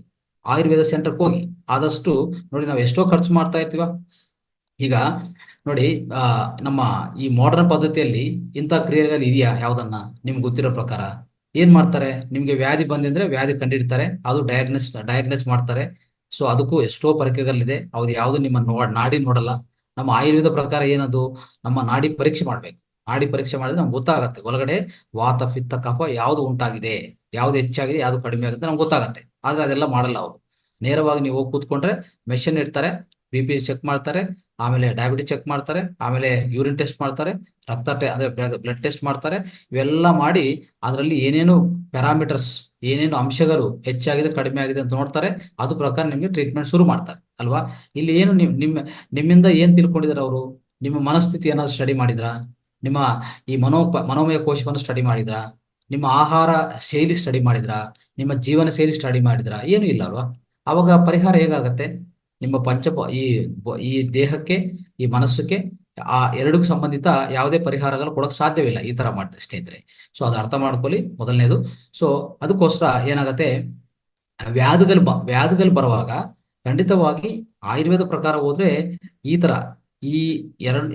ಆಯುರ್ವೇದ ಸೆಂಟರ್ಗೆ ಹೋಗಿ. ಆದಷ್ಟು ನೋಡಿ, ನಾವು ಎಷ್ಟೋ ಖರ್ಚು ಮಾಡ್ತಾ ಇರ್ತೀವ. ಈಗ ನೋಡಿ, ನಮ್ಮ ಈ ಮಾಡರ್ನ್ ಪದ್ಧತಿಯಲ್ಲಿ ಇಂಥ ಕ್ರಿಯೆಗಳು ಇದೆಯಾ ಯಾವ್ದನ್ನ? ನಿಮ್ಗೆ ಗೊತ್ತಿರೋ ಪ್ರಕಾರ ಏನ್ ಮಾಡ್ತಾರೆ? ನಿಮ್ಗೆ ವ್ಯಾಧಿ ಬಂದ್ರೆ ವ್ಯಾಧಿ ಕಂಡಿಡ್ತಾರೆ, ಅದು ಡಯಾಗ್ನೋಸ್ ಮಾಡ್ತಾರೆ. ಸೊ ಅದಕ್ಕೂ ಎಷ್ಟೋ ಪರೀಕ್ಷೆಗಳಿದೆ. ಅವ್ದು ಯಾವ್ದು ನಿಮ್ಮ ನಾಡಿ ನೋಡಲ್ಲ. ನಮ್ಮ ಆಯುರ್ವೇದ ಪ್ರಕಾರ ಏನದು? ನಮ್ಮ ನಾಡಿ ಪರೀಕ್ಷೆ ಮಾಡ್ಬೇಕು. ನಾಡಿ ಪರೀಕ್ಷೆ ಮಾಡಿದ್ರೆ ನಮ್ಗೆ ಗೊತ್ತಾಗತ್ತೆ ಒಳಗಡೆ ವಾತ ಪಿತ್ತ ಕಫ ಯಾವ್ದು ಉಂಟಾಗಿದೆ, ಯಾವ್ದು ಹೆಚ್ಚಾಗಿದೆ, ಯಾವ್ದು ಕಡಿಮೆ ಆಗುತ್ತೆ ನಮ್ಗೆ ಗೊತ್ತಾಗತ್ತೆ. ಆದ್ರೆ ಅದೆಲ್ಲ ಮಾಡಲ್ಲ ಅವರು. ನೇರವಾಗಿ ನೀವು ಹೋಗಿ ಕೂತ್ಕೊಂಡ್ರೆ ಮೆಷಿನ್ ಇಡ್ತಾರೆ, BP ಚೆಕ್ ಮಾಡ್ತಾರೆ, ಆಮೇಲೆ ಡಯಾಬಿಟಿಸ್ ಚೆಕ್ ಮಾಡ್ತಾರೆ, ಆಮೇಲೆ ಯೂರಿನ್ ಟೆಸ್ಟ್ ಮಾಡ್ತಾರೆ, ಅಂದ್ರೆ ಬ್ಲಡ್ ಟೆಸ್ಟ್ ಮಾಡ್ತಾರೆ. ಇವೆಲ್ಲ ಮಾಡಿ ಅದರಲ್ಲಿ ಏನೇನು ಪ್ಯಾರಾಮೀಟರ್ಸ್, ಏನೇನು ಅಂಶಗಳು ಹೆಚ್ಚಾಗಿದೆ ಕಡಿಮೆ ಆಗಿದೆ ಅಂತ ನೋಡ್ತಾರೆ. ಅದು ಪ್ರಕಾರ ನಿಮ್ಗೆ ಟ್ರೀಟ್ಮೆಂಟ್ ಶುರು ಮಾಡ್ತಾರೆ ಅಲ್ವಾ. ಇಲ್ಲಿ ಏನು ನಿಮ್ಮಿಂದ ಏನ್ ತಿಳ್ಕೊಂಡಿದಾರೆ ಅವರು? ನಿಮ್ಮ ಮನಸ್ಥಿತಿ ಏನಾದ್ರು ಸ್ಟಡಿ ಮಾಡಿದ್ರಾ? ನಿಮ್ಮ ಈ ಮನೋಮಯ ಕೋಶವನ್ನು ಸ್ಟಡಿ ಮಾಡಿದ್ರಾ? ನಿಮ್ಮ ಆಹಾರ ಶೈಲಿ ಸ್ಟಡಿ ಮಾಡಿದ್ರಾ? ನಿಮ್ಮ ಜೀವನ ಶೈಲಿ ಸ್ಟಡಿ ಮಾಡಿದ್ರಾ? ಏನು ಇಲ್ಲ ಅಲ್ವಾ. ಅವಾಗ ಪರಿಹಾರ ಹೇಗಾಗತ್ತೆ? ನಿಮ್ಮ ಈ ದೇಹಕ್ಕೆ, ಈ ಮನಸ್ಸಿಗೆ, ಆ ಎರಡಕ್ಕೂ ಸಂಬಂಧಿತ ಯಾವುದೇ ಪರಿಹಾರಗಳು ಕೊಡಕ್ ಸಾಧ್ಯವಿಲ್ಲ ಈ ತರ ಮಾಡ್ತಾರೆ ಸ್ನೇಹಿತರೆ. ಸೊ ಅದು ಅರ್ಥ ಮಾಡ್ಕೊಳ್ಳಿ ಮೊದಲನೇದು. ಸೊ ಅದಕ್ಕೋಸ್ಕರ ಏನಾಗತ್ತೆ, ವ್ಯಾಧಿಗಳು ಬರುವಾಗ ಖಂಡಿತವಾಗಿ ಆಯುರ್ವೇದ ಪ್ರಕಾರ ಹೋದ್ರೆ ಈ ತರ ಈ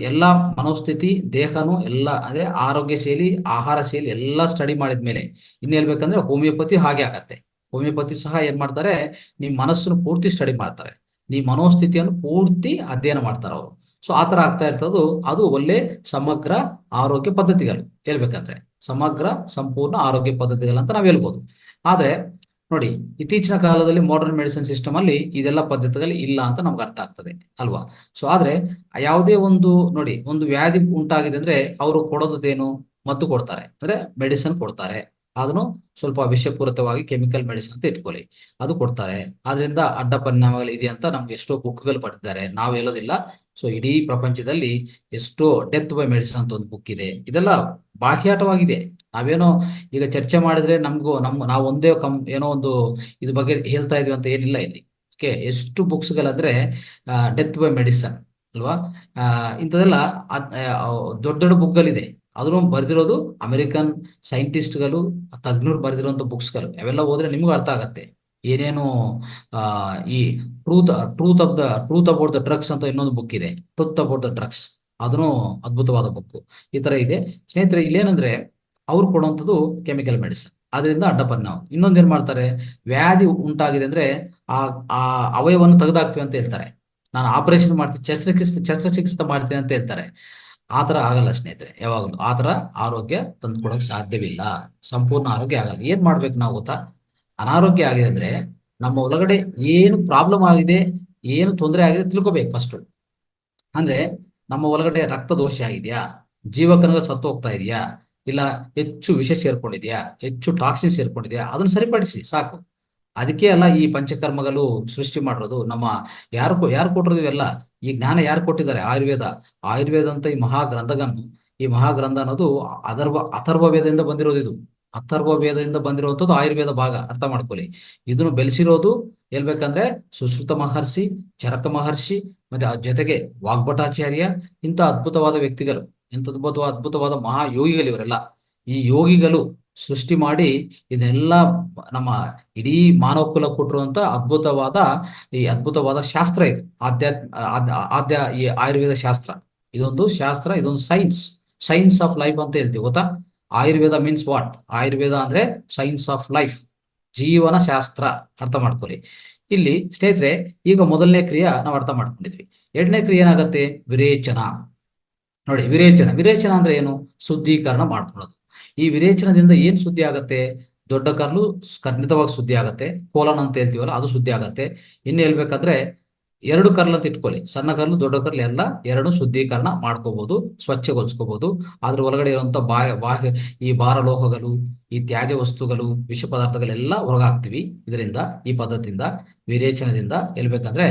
ಎಲ್ಲಾ ಮನೋಸ್ಥಿತಿ, ದೇಹನು ಎಲ್ಲ, ಅದೇ ಆರೋಗ್ಯ ಶೈಲಿ, ಆಹಾರ ಶೈಲಿ ಎಲ್ಲ ಸ್ಟಡಿ ಮಾಡಿದ್ಮೇಲೆ ಇನ್ನು ಹೇಳ್ಬೇಕಂದ್ರೆ ಹೋಮಿಯೋಪತಿ ಹಾಗೆ ಆಗತ್ತೆ. ಹೋಮಿಯೋಪತಿ ಸಹ ಏನ್ ಮಾಡ್ತಾರೆ, ನಿಮ್ ಮನಸ್ಸನ್ನು ಪೂರ್ತಿ ಸ್ಟಡಿ ಮಾಡ್ತಾರೆ, ನಿಮ್ ಮನೋಸ್ಥಿತಿಯನ್ನು ಪೂರ್ತಿ ಅಧ್ಯಯನ ಮಾಡ್ತಾರೆ ಅವರು. ಸೊ ಆತರ ಆಗ್ತಾ ಇರ್ತದ್ದು. ಅದು ಒಳ್ಳೆ ಸಮಗ್ರ ಆರೋಗ್ಯ ಪದ್ಧತಿಗಳು ಹೇಳ್ಬೇಕಂದ್ರೆ, ಸಂಪೂರ್ಣ ಆರೋಗ್ಯ ಪದ್ಧತಿಗಳಂತ ನಾವ್ ಹೇಳ್ಬೋದು. ಆದ್ರೆ ನೋಡಿ, ಇತ್ತೀಚಿನ ಕಾಲದಲ್ಲಿ ಮಾಡರ್ನ್ ಮೆಡಿಸಿನ್ ಸಿಸ್ಟಮ್ ಅಲ್ಲಿ ಇದೆಲ್ಲ ಪದ್ಧತಿಗಳು ಇಲ್ಲ ಅಂತ ನಮ್ಗೆ ಅರ್ಥ ಆಗ್ತದೆ ಅಲ್ವಾ. ಸೊ ಆದ್ರೆ ಯಾವುದೇ ಒಂದು ವ್ಯಾಧಿ ಉಂಟಾಗಿದೆ ಅಂದ್ರೆ ಅವರು ಕೊಡೋದೇನು? ಮದ್ದು ಕೊಡ್ತಾರೆ, ಅಂದ್ರೆ ಮೆಡಿಸಿನ್ ಕೊಡ್ತಾರೆ. ಅದನ್ನು ಸ್ವಲ್ಪ ವಿಷಪೂರಿತವಾಗಿ ಕೆಮಿಕಲ್ ಮೆಡಿಸಿನ್ ಅಂತ ಇಟ್ಕೊಳ್ಳಿ, ಅದು ಕೊಡ್ತಾರೆ. ಆದ್ರಿಂದ ಅಡ್ಡ ಪರಿಣಾಮಗಳು ಇದೆ ಅಂತ ನಮ್ಗೆ ಎಷ್ಟೋ ಬುಕ್ಗಳು ಪಡೆದಿದ್ದಾರೆ, ನಾವು ಹೇಳೋದಿಲ್ಲ. ಸೊ ಇಡೀ ಪ್ರಪಂಚದಲ್ಲಿ ಎಷ್ಟೋ ಡೆತ್ ಬೈ ಮೆಡಿಸಿನ್ ಅಂತ ಒಂದು ಬುಕ್ ಇದೆ. ಇದೆಲ್ಲ ಬಾಹ್ಯಾಟವಾಗಿದೆ. ನಾವೇನೋ ಈಗ ಚರ್ಚೆ ಮಾಡಿದ್ರೆ ನಾವು ಒಂದೇ ಏನೋ ಒಂದು ಇದ್ರ ಬಗ್ಗೆ ಹೇಳ್ತಾ ಇದೀವಿ ಅಂತ ಏನಿಲ್ಲ ಇಲ್ಲಿ. ಓಕೆ, ಎಷ್ಟು ಬುಕ್ಸ್ಗಳಂದ್ರೆ ಡೆತ್ ಬೈ ಮೆಡಿಸನ್ ಅಲ್ವಾ, ಇಂಥದೆಲ್ಲ ದೊಡ್ಡ ದೊಡ್ಡ ಬುಕ್ಗಳಿದೆ. ಅದನ್ನು ಬರೆದಿರೋದು ಅಮೆರಿಕನ್ ಸೈಂಟಿಸ್ಟ್ಗಳು, ತಜ್ಞರು ಬರೆದಿರುವಂತ ಬುಕ್ಸ್ಗಳು. ಅವೆಲ್ಲ ಓದ್ರೆ ನಿಮ್ಗೂ ಅರ್ಥ ಆಗತ್ತೆ ಏನೇನು ಈ truth truth about the drugs ಅಂತ ಇನ್ನೊಂದು ಬುಕ್ ಇದೆ, ಟ್ರೂತ್ ಅಬೌಟ್ ದ ಡ್ರಗ್ಸ್. ಅದನ್ನು ಅದ್ಭುತವಾದ ಬುಕ್. ಈ ತರ ಇದೆ ಸ್ನೇಹಿತರೆ. ಇಲ್ಲೇನಂದ್ರೆ ಅವ್ರು ಕೊಡುವಂಥದ್ದು ಕೆಮಿಕಲ್ ಮೆಡಿಸಿನ್, ಅದರಿಂದ ಅಡ್ಡ ಪರಿಣಾಮ. ಇನ್ನೊಂದು ಏನ್ ಮಾಡ್ತಾರೆ, ವ್ಯಾಧಿ ಉಂಟಾಗಿದೆ ಅಂದ್ರೆ ಆ ಆ ಅವಯವವನ್ನು ತೆಗೆದಾಕ್ತೀವಿ ಅಂತ ಹೇಳ್ತಾರೆ. ನಾನು ಆಪರೇಷನ್ ಮಾಡ್ತೀನಿ, ಶಸ್ತ್ರಚಿಕಿತ್ಸೆ ಮಾಡ್ತೀನಿ ಅಂತ ಹೇಳ್ತಾರೆ. ಆ ಥರ ಆಗಲ್ಲ ಸ್ನೇಹಿತರೆ. ಯಾವಾಗಲೂ ಆ ಥರ ಆರೋಗ್ಯ ತಂದುಕೊಡೋಕೆ ಸಾಧ್ಯವಿಲ್ಲ. ಸಂಪೂರ್ಣ ಆರೋಗ್ಯ ಆಗಲ್ಲ. ಏನ್ ಮಾಡ್ಬೇಕು ನಾವು ಗೊತ್ತಾ? ಅನಾರೋಗ್ಯ ಆಗಿದೆ ಅಂದ್ರೆ ನಮ್ಮ ಒಳಗಡೆ ಏನು ಪ್ರಾಬ್ಲಮ್ ಆಗಿದೆ, ಏನು ತೊಂದರೆ ಆಗಿದೆ ತಿಳ್ಕೊಬೇಕು ಫಸ್ಟ್. ಅಂದ್ರೆ ನಮ್ಮ ಒಳಗಡೆ ರಕ್ತ ದೋಷ ಆಗಿದೆಯಾ, ಜೀವಕಣಗಳು ಸತ್ತು ಹೋಗ್ತಾ ಇದೆಯಾ, ಇಲ್ಲ ಹೆಚ್ಚು ವಿಷ ಸೇರ್ಕೊಂಡಿದ್ಯಾ, ಹೆಚ್ಚು ಟಾಕ್ಸಿನ್ ಸೇರ್ಕೊಂಡಿದ್ಯಾ, ಅದನ್ನ ಸರಿಪಡಿಸಿ ಸಾಕು. ಅದಕ್ಕೆ ಅಲ್ಲ ಈ ಪಂಚಕರ್ಮಗಳು ಸೃಷ್ಟಿ ಮಾಡಿರೋದು. ನಮ್ಮ ಯಾರು ಕೊಟ್ಟಿರೋದು ಇವೆಲ್ಲ? ಈ ಜ್ಞಾನ ಯಾರು ಕೊಟ್ಟಿದ್ದಾರೆ? ಆಯುರ್ವೇದ ಅಂತ ಈ ಮಹಾಗ್ರಂಥಗನ್ನು, ಈ ಮಹಾಗ್ರಂಥ ಅನ್ನೋದು ಅಥರ್ವ ವೇದದಿಂದ ಬಂದಿರೋದು. ಇದು ಅಥರ್ವ ವೇದದಿಂದ ಬಂದಿರುವಂಥದ್ದು ಆಯುರ್ವೇದ ಭಾಗ, ಅರ್ಥ ಮಾಡ್ಕೊಳ್ಳಿ. ಇದನ್ನು ಬೆಳೆಸಿರೋದು ಹೇಳ್ಬೇಕಂದ್ರೆ ಸುಶ್ರುತ ಮಹರ್ಷಿ, ಚರಕ ಮಹರ್ಷಿ, ಮತ್ತೆ ಆ ಜೊತೆಗೆ ವಾಗ್ಭಟಾಚಾರ್ಯ, ಇಂಥ ಅದ್ಭುತವಾದ ವ್ಯಕ್ತಿಗಳು, ಇಂಥ ಅದ್ಭುತವಾದ ಮಹಾಯೋಗಿಗಳು ಇವರೆಲ್ಲ. ಈ ಯೋಗಿಗಳು ಸೃಷ್ಟಿ ಮಾಡಿ ಇದನ್ನೆಲ್ಲ ನಮ್ಮ ಇಡೀ ಮಾನವ ಕುಲ ಕೊಟ್ಟಿರುವಂತ ಅದ್ಭುತವಾದ ಶಾಸ್ತ್ರ ಇದು. ಈ ಆಯುರ್ವೇದ ಶಾಸ್ತ್ರ, ಇದೊಂದು ಶಾಸ್ತ್ರ, ಇದೊಂದು ಸೈನ್ಸ್ ಆಫ್ ಲೈಫ್ ಅಂತ ಹೇಳ್ತೀವಿ ಗೊತ್ತಾ? Ayurveda means what? ಆಯುರ್ವೇದ ಅಂದ್ರೆ ಸೈನ್ಸ್ ಆಫ್ ಲೈಫ್, ಜೀವನ ಶಾಸ್ತ್ರ. ಅರ್ಥ ಮಾಡ್ಕೊಳ್ಳಿ. ಇಲ್ಲಿ ಸ್ನೇಹಿತರೆ, ಈಗ ಮೊದಲನೇ ಕ್ರಿಯೆ ನಾವು ಅರ್ಥ ಮಾಡ್ಕೊಂಡಿದ್ವಿ. ಎರಡನೇ ಕ್ರಿಯೆ ಏನಾಗತ್ತೆ? ವಿರೇಚನ. ನೋಡಿ, ವಿರೇಚನ ಅಂದ್ರೆ ಏನು? ಶುದ್ಧೀಕರಣ ಮಾಡ್ಕೊಳ್ಳೋದು. ಈ ವಿರೇಚನದಿಂದ ಏನ್ ಶುದ್ಧಿ ಆಗತ್ತೆ? ದೊಡ್ಡ ಕರ್ಲು ಖಂಡಿತವಾಗಿ ಶುದ್ಧಿ ಆಗತ್ತೆ. ಕೋಲನ್ ಅಂತ ಹೇಳ್ತೀವಲ್ಲ, ಅದು ಶುದ್ಧಿ ಆಗತ್ತೆ. ಇನ್ನು ಹೇಳ್ಬೇಕಂದ್ರೆ ಎರಡು ಕರ್ಲ್ ಅಂತ ಇಟ್ಕೊಳ್ಳಿ, ಸಣ್ಣ ಕರ್ಲು ದೊಡ್ಡ ಕರ್ಲು ಎಲ್ಲ ಎರಡು ಶುದ್ಧೀಕರಣ ಮಾಡ್ಕೋಬಹುದು, ಸ್ವಚ್ಛಗೊಳಿಸ್ಕೋಬಹುದು. ಅದ್ರ ಒಳಗಡೆ ಇರುವಂತ ಈ ಭಾರಲೋಹಗಳು, ಈ ತ್ಯಾಜ್ಯ ವಸ್ತುಗಳು, ವಿಷ ಪದಾರ್ಥಗಳೆಲ್ಲ ಹೊರಗಾಗ್ತಿವಿ ಇದರಿಂದ, ಈ ಪದ್ಧತಿಯಿಂದ, ವಿರೇಚನದಿಂದ ಹೇಳ್ಬೇಕಂದ್ರೆ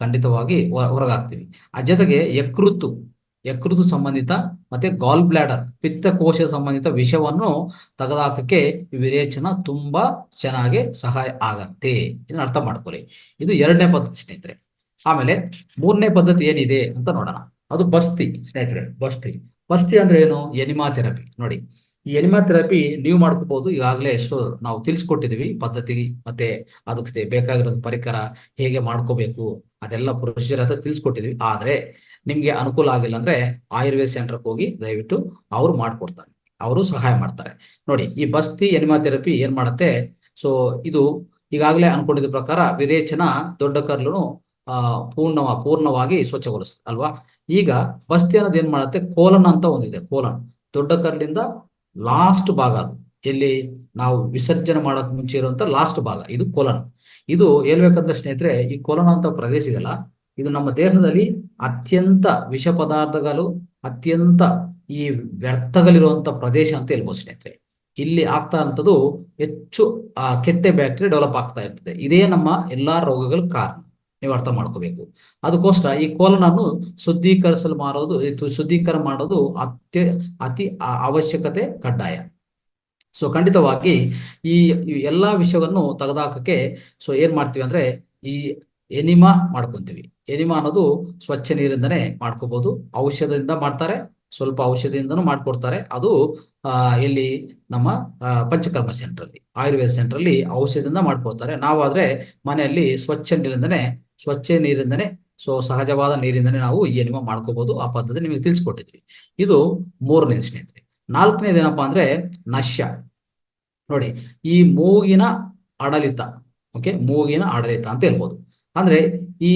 ಖಂಡಿತವಾಗಿ ಹೊರಗಾಗ್ತಿವಿ. ಆ ಜೊತೆಗೆ ಯಕೃತು ಸಂಬಂಧಿತ ಮತ್ತೆ ಗಾಲ್ ಬ್ಲಾಡರ್, ಪಿತ್ತಕೋಶ ಸಂಬಂಧಿತ ವಿಷವನ್ನು ತೆಗೆದುಹಾಕಕ್ಕೆ ವಿರೇಚನ ತುಂಬಾ ಚೆನ್ನಾಗಿ ಸಹಾಯ ಆಗತ್ತೆ. ಇದನ್ನ ಅರ್ಥ ಮಾಡ್ಕೊಳ್ಳಿ. ಇದು ಎರಡನೇ ಪದ್ಧತಿ ಸ್ನೇಹಿತರೆ. ಆಮೇಲೆ ಮೂರನೇ ಪದ್ಧತಿ ಏನಿದೆ ಅಂತ ನೋಡೋಣ. ಅದು ಬಸ್ತಿ ಸ್ನೇಹಿತರೆ. ಬಸ್ತಿ ಅಂದ್ರೆ ಏನು? Enema therapy. ನೋಡಿ, ಈ ಎನಿಮಾ ಥೆರಪಿ ನೀವು ಮಾಡ್ಕೋಬಹುದು. ಈಗಾಗಲೇ ಎಷ್ಟೋ ನಾವು ತಿಳಿಸ್ಕೊಟ್ಟಿದೀವಿ ಪದ್ಧತಿ, ಮತ್ತೆ ಅದಕ್ಕೆ ಬೇಕಾಗಿರೋ ಪರಿಕರ ಹೇಗೆ ಮಾಡ್ಕೋಬೇಕು, ಅದೆಲ್ಲ ಪ್ರೊಸೀಜರ್ ಅಂತ ತಿಳಿಸ್ಕೊಟ್ಟಿದ್ವಿ. ಆದ್ರೆ ನಿಮ್ಗೆ ಅನುಕೂಲ ಆಗಿಲ್ಲ ಅಂದ್ರೆ ಆಯುರ್ವೇದ ಸೆಂಟರ್ಗೆ ಹೋಗಿ ದಯವಿಟ್ಟು ಅವರು ಮಾಡ್ಕೊಡ್ತಾರೆ, ಅವರು ಸಹಾಯ ಮಾಡ್ತಾರೆ. ನೋಡಿ, ಈ ಬಸ್ತಿ ಎನಿಮಾ ಥೆರಪಿ ಏನ್ ಮಾಡುತ್ತೆ? ಸೊ ಇದು ಈಗಾಗಲೇ ಅನ್ಕೊಂಡಿದ್ದ ಪ್ರಕಾರ ವಿರೇಚನ ದೊಡ್ಡ ಕರ್ಲು ಪೂರ್ಣವಾಗಿ ಸ್ವಚ್ಛಗೊಳಿಸ್ತದೆ ಅಲ್ವಾ? ಈಗ ಬಸ್ತಿ ಅನ್ನೋದು ಏನ್ ಮಾಡುತ್ತೆ? ಕೋಲನ್ ಅಂತ ಒಂದಿದೆ. ಕೋಲನ್ ದೊಡ್ಡ ಕರ್ಲಿಂದ ಲಾಸ್ಟ್ ಭಾಗ, ಅದು ಎಲ್ಲಿ ನಾವು ವಿಸರ್ಜನೆ ಮಾಡಕ್ ಮುಂಚೆ ಇರುವಂತ ಲಾಸ್ಟ್ ಭಾಗ, ಇದು ಕೋಲನ್. ಇದು ಹೇಳ್ಬೇಕಂದ್ರೆ ಸ್ನೇಹಿತರೆ, ಈ ಕೋಲನ್ ಅಂತ ಪ್ರದೇಶ ಇದೆಯಲ್ಲ, ಇದು ನಮ್ಮ ದೇಹದಲ್ಲಿ ಅತ್ಯಂತ ವಿಷ ಪದಾರ್ಥಗಳು, ಅತ್ಯಂತ ಈ ವ್ಯರ್ಥಗಳಿರುವಂತ ಪ್ರದೇಶ ಅಂತ ಹೇಳ್ಬೋದು ಸ್ನೇಹಿತರೆ. ಇಲ್ಲಿ ಆಗ್ತಾ ಇರುವಂಥದ್ದು ಹೆಚ್ಚು ಕೆಟ್ಟ ಬ್ಯಾಕ್ಟೀರಿಯಾ ಡೆವಲಪ್ ಆಗ್ತಾ ಇರ್ತದೆ. ಇದೇ ನಮ್ಮ ಎಲ್ಲಾ ರೋಗಗಳ ಕಾರಣ, ನೀವು ಅರ್ಥ ಮಾಡ್ಕೋಬೇಕು. ಅದಕ್ಕೋಸ್ಕರ ಈ ಕೋಲನ್ ಅನ್ನು ಶುದ್ಧೀಕರಣ ಮಾಡೋದು ಅತಿ ಅವಶ್ಯಕತೆ, ಕಡ್ಡಾಯ. ಸೊ ಖಂಡಿತವಾಗಿ ಈ ಎಲ್ಲಾ ವಿಷಯವನ್ನು ತೆಗೆದುಹಾಕಕ್ಕೆ ಸೊ ಏನ್ ಮಾಡ್ತೀವಿ ಅಂದ್ರೆ ಈ ಎನಿಮಾ ಮಾಡ್ಕೊಂತೀವಿ. ಎನಿಮಾ ಅನ್ನೋದು ಸ್ವಚ್ಛ ನೀರಿಂದನೇ ಮಾಡ್ಕೋಬಹುದು. ಔಷಧದಿಂದ ಮಾಡ್ತಾರೆ, ಸ್ವಲ್ಪ ಔಷಧಿಯಿಂದನೂ ಮಾಡ್ಕೊಡ್ತಾರೆ. ಅದು ಇಲ್ಲಿ ನಮ್ಮ ಪಂಚಕರ್ಮ ಸೆಂಟರ್ ಅಲ್ಲಿ, ಆಯುರ್ವೇದ ಸೆಂಟರ್ ಅಲ್ಲಿ ಔಷಧಿಯಿಂದ ಮಾಡ್ಕೊಡ್ತಾರೆ. ನಾವಾದ್ರೆ ಮನೆಯಲ್ಲಿ ಸ್ವಚ್ಛ ನೀರಿಂದನೇ ಸೊ ಸಹಜವಾದ ನೀರಿಂದನೇ ನಾವು ಈ ಎನಿಮಾ ಮಾಡ್ಕೋಬಹುದು. ಆ ಪದ್ಧತಿ ನಿಮಗೆ ತಿಳಿಸ್ಕೊಟ್ಟಿದ್ವಿ. ಇದು ಮೂರನೇ ಸ್ನೇಹಿತರೆ. ನಾಲ್ಕನೇದು ಏನಪ್ಪಾ ಅಂದ್ರೆ ನಶ್ಯ. ನೋಡಿ, ಈ ಮೂಗಿನ ಆಡಳಿತ, ಮೂಗಿನ ಆಡಳಿತ ಅಂತ ಹೇಳ್ಬೋದು. ಅಂದ್ರೆ ಈ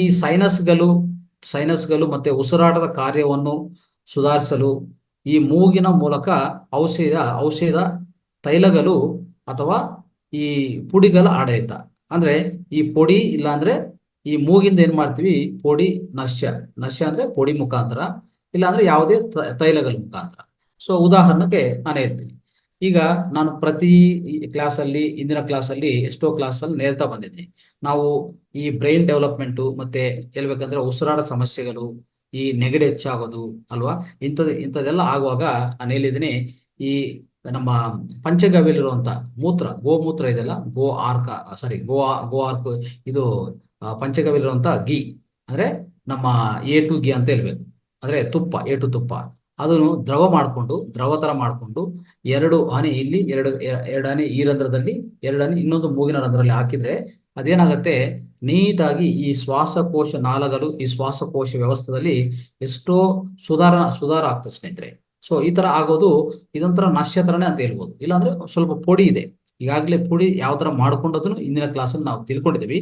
ಸೈನಸ್ಗಳು ಮತ್ತೆ ಉಸಿರಾಟದ ಕಾರ್ಯವನ್ನು ಸುಧಾರಿಸಲು ಈ ಮೂಗಿನ ಮೂಲಕ ಔಷಧ ತೈಲಗಳು ಅಥವಾ ಈ ಪುಡಿಗಳ ಆಡಳಿತ. ಅಂದ್ರೆ ಈ ಪೊಡಿ ಇಲ್ಲ ಅಂದ್ರೆ ಈ ಮೂಗಿಂದ ಏನ್ ಮಾಡ್ತೀವಿ? ಪೊಡಿ ನಶ್ಯ ಅಂದ್ರೆ ಪೊಡಿ ಮುಖಾಂತರ, ಇಲ್ಲ ಅಂದ್ರೆ ಯಾವುದೇ ತೈಲಗಳ ಮುಖಾಂತರ. ಸೊ ಉದಾಹರಣೆಗೆ ನಾನು ಹೇಳ್ತೀನಿ. ಈಗ ನಾನು ಪ್ರತಿ ಕ್ಲಾಸಲ್ಲಿ, ಇಂದಿನ ಕ್ಲಾಸಲ್ಲಿ ಎಷ್ಟೋ ಕ್ಲಾಸಲ್ಲಿ ನೇರ್ತಾ ಬಂದಿದ್ದೀನಿ. ನಾವು ಈ ಬ್ರೈನ್ ಡೆವಲಪ್ಮೆಂಟು ಮತ್ತೆ ಹೇಳ್ಬೇಕಂದ್ರೆ ಉಸಿರಾಟ ಸಮಸ್ಯೆಗಳು, ಈ ನೆಗಡಿ ಹೆಚ್ಚಾಗೋದು ಅಲ್ವಾ, ಇಂಥದೆಲ್ಲ ಆಗುವಾಗ ನಾನು ಹೇಳಿದ್ದೀನಿ, ಈ ನಮ್ಮ ಪಂಚಗವ್ಯಲಿರುವಂತ ಗೋಮೂತ್ರ ಇದೆಲ್ಲ, ಗೋ ಆರ್ಕ್, ಇದು ಪಂಚಗವ್ಯಲಿರುವಂತ ಗೀ ಅಂದ್ರೆ ನಮ್ಮ A2 ಗೀ ಅಂತ ಹೇಳ್ಬೇಕು. ಅಂದ್ರೆ ತುಪ್ಪ, A2 ತುಪ್ಪ, ಅದನ್ನು ದ್ರವ ತರ ಮಾಡ್ಕೊಂಡು 2 ಹನಿ ಇಲ್ಲಿ, 2 ಹನಿ ಈ ರಂಧ್ರದಲ್ಲಿ, 2 ಹನಿ ಇನ್ನೊಂದು ಮೂಗಿನ ರಂಧ್ರದಲ್ಲಿ ಹಾಕಿದ್ರೆ ಅದೇನಾಗತ್ತೆ? ನೀಟಾಗಿ ಈ ಶ್ವಾಸಕೋಶ ನಾಳಗಳು, ಈ ಶ್ವಾಸಕೋಶ ವ್ಯವಸ್ಥೆಯಲ್ಲಿ ಎಷ್ಟೋ ಸುಧಾರ ಆಗ್ತದೆ ಸ್ನೇಹಿತರೆ. ಸೊ ಈ ತರ ಆಗೋದು ಇದೊಂಥರ ನಶ್ಯ ತರನೇ ಅಂತ ಹೇಳ್ಬೋದು. ಇಲ್ಲಾಂದ್ರೆ ಸ್ವಲ್ಪ ಪೊಡಿ ಇದೆ, ಈಗಾಗಲೇ ಪುಡಿ ಯಾವ ತರ ಮಾಡ್ಕೊಂಡದನ್ನು ಇಂದಿನ ಕ್ಲಾಸಲ್ಲಿ ನಾವು ತಿಳ್ಕೊಂಡಿದ್ದೀವಿ.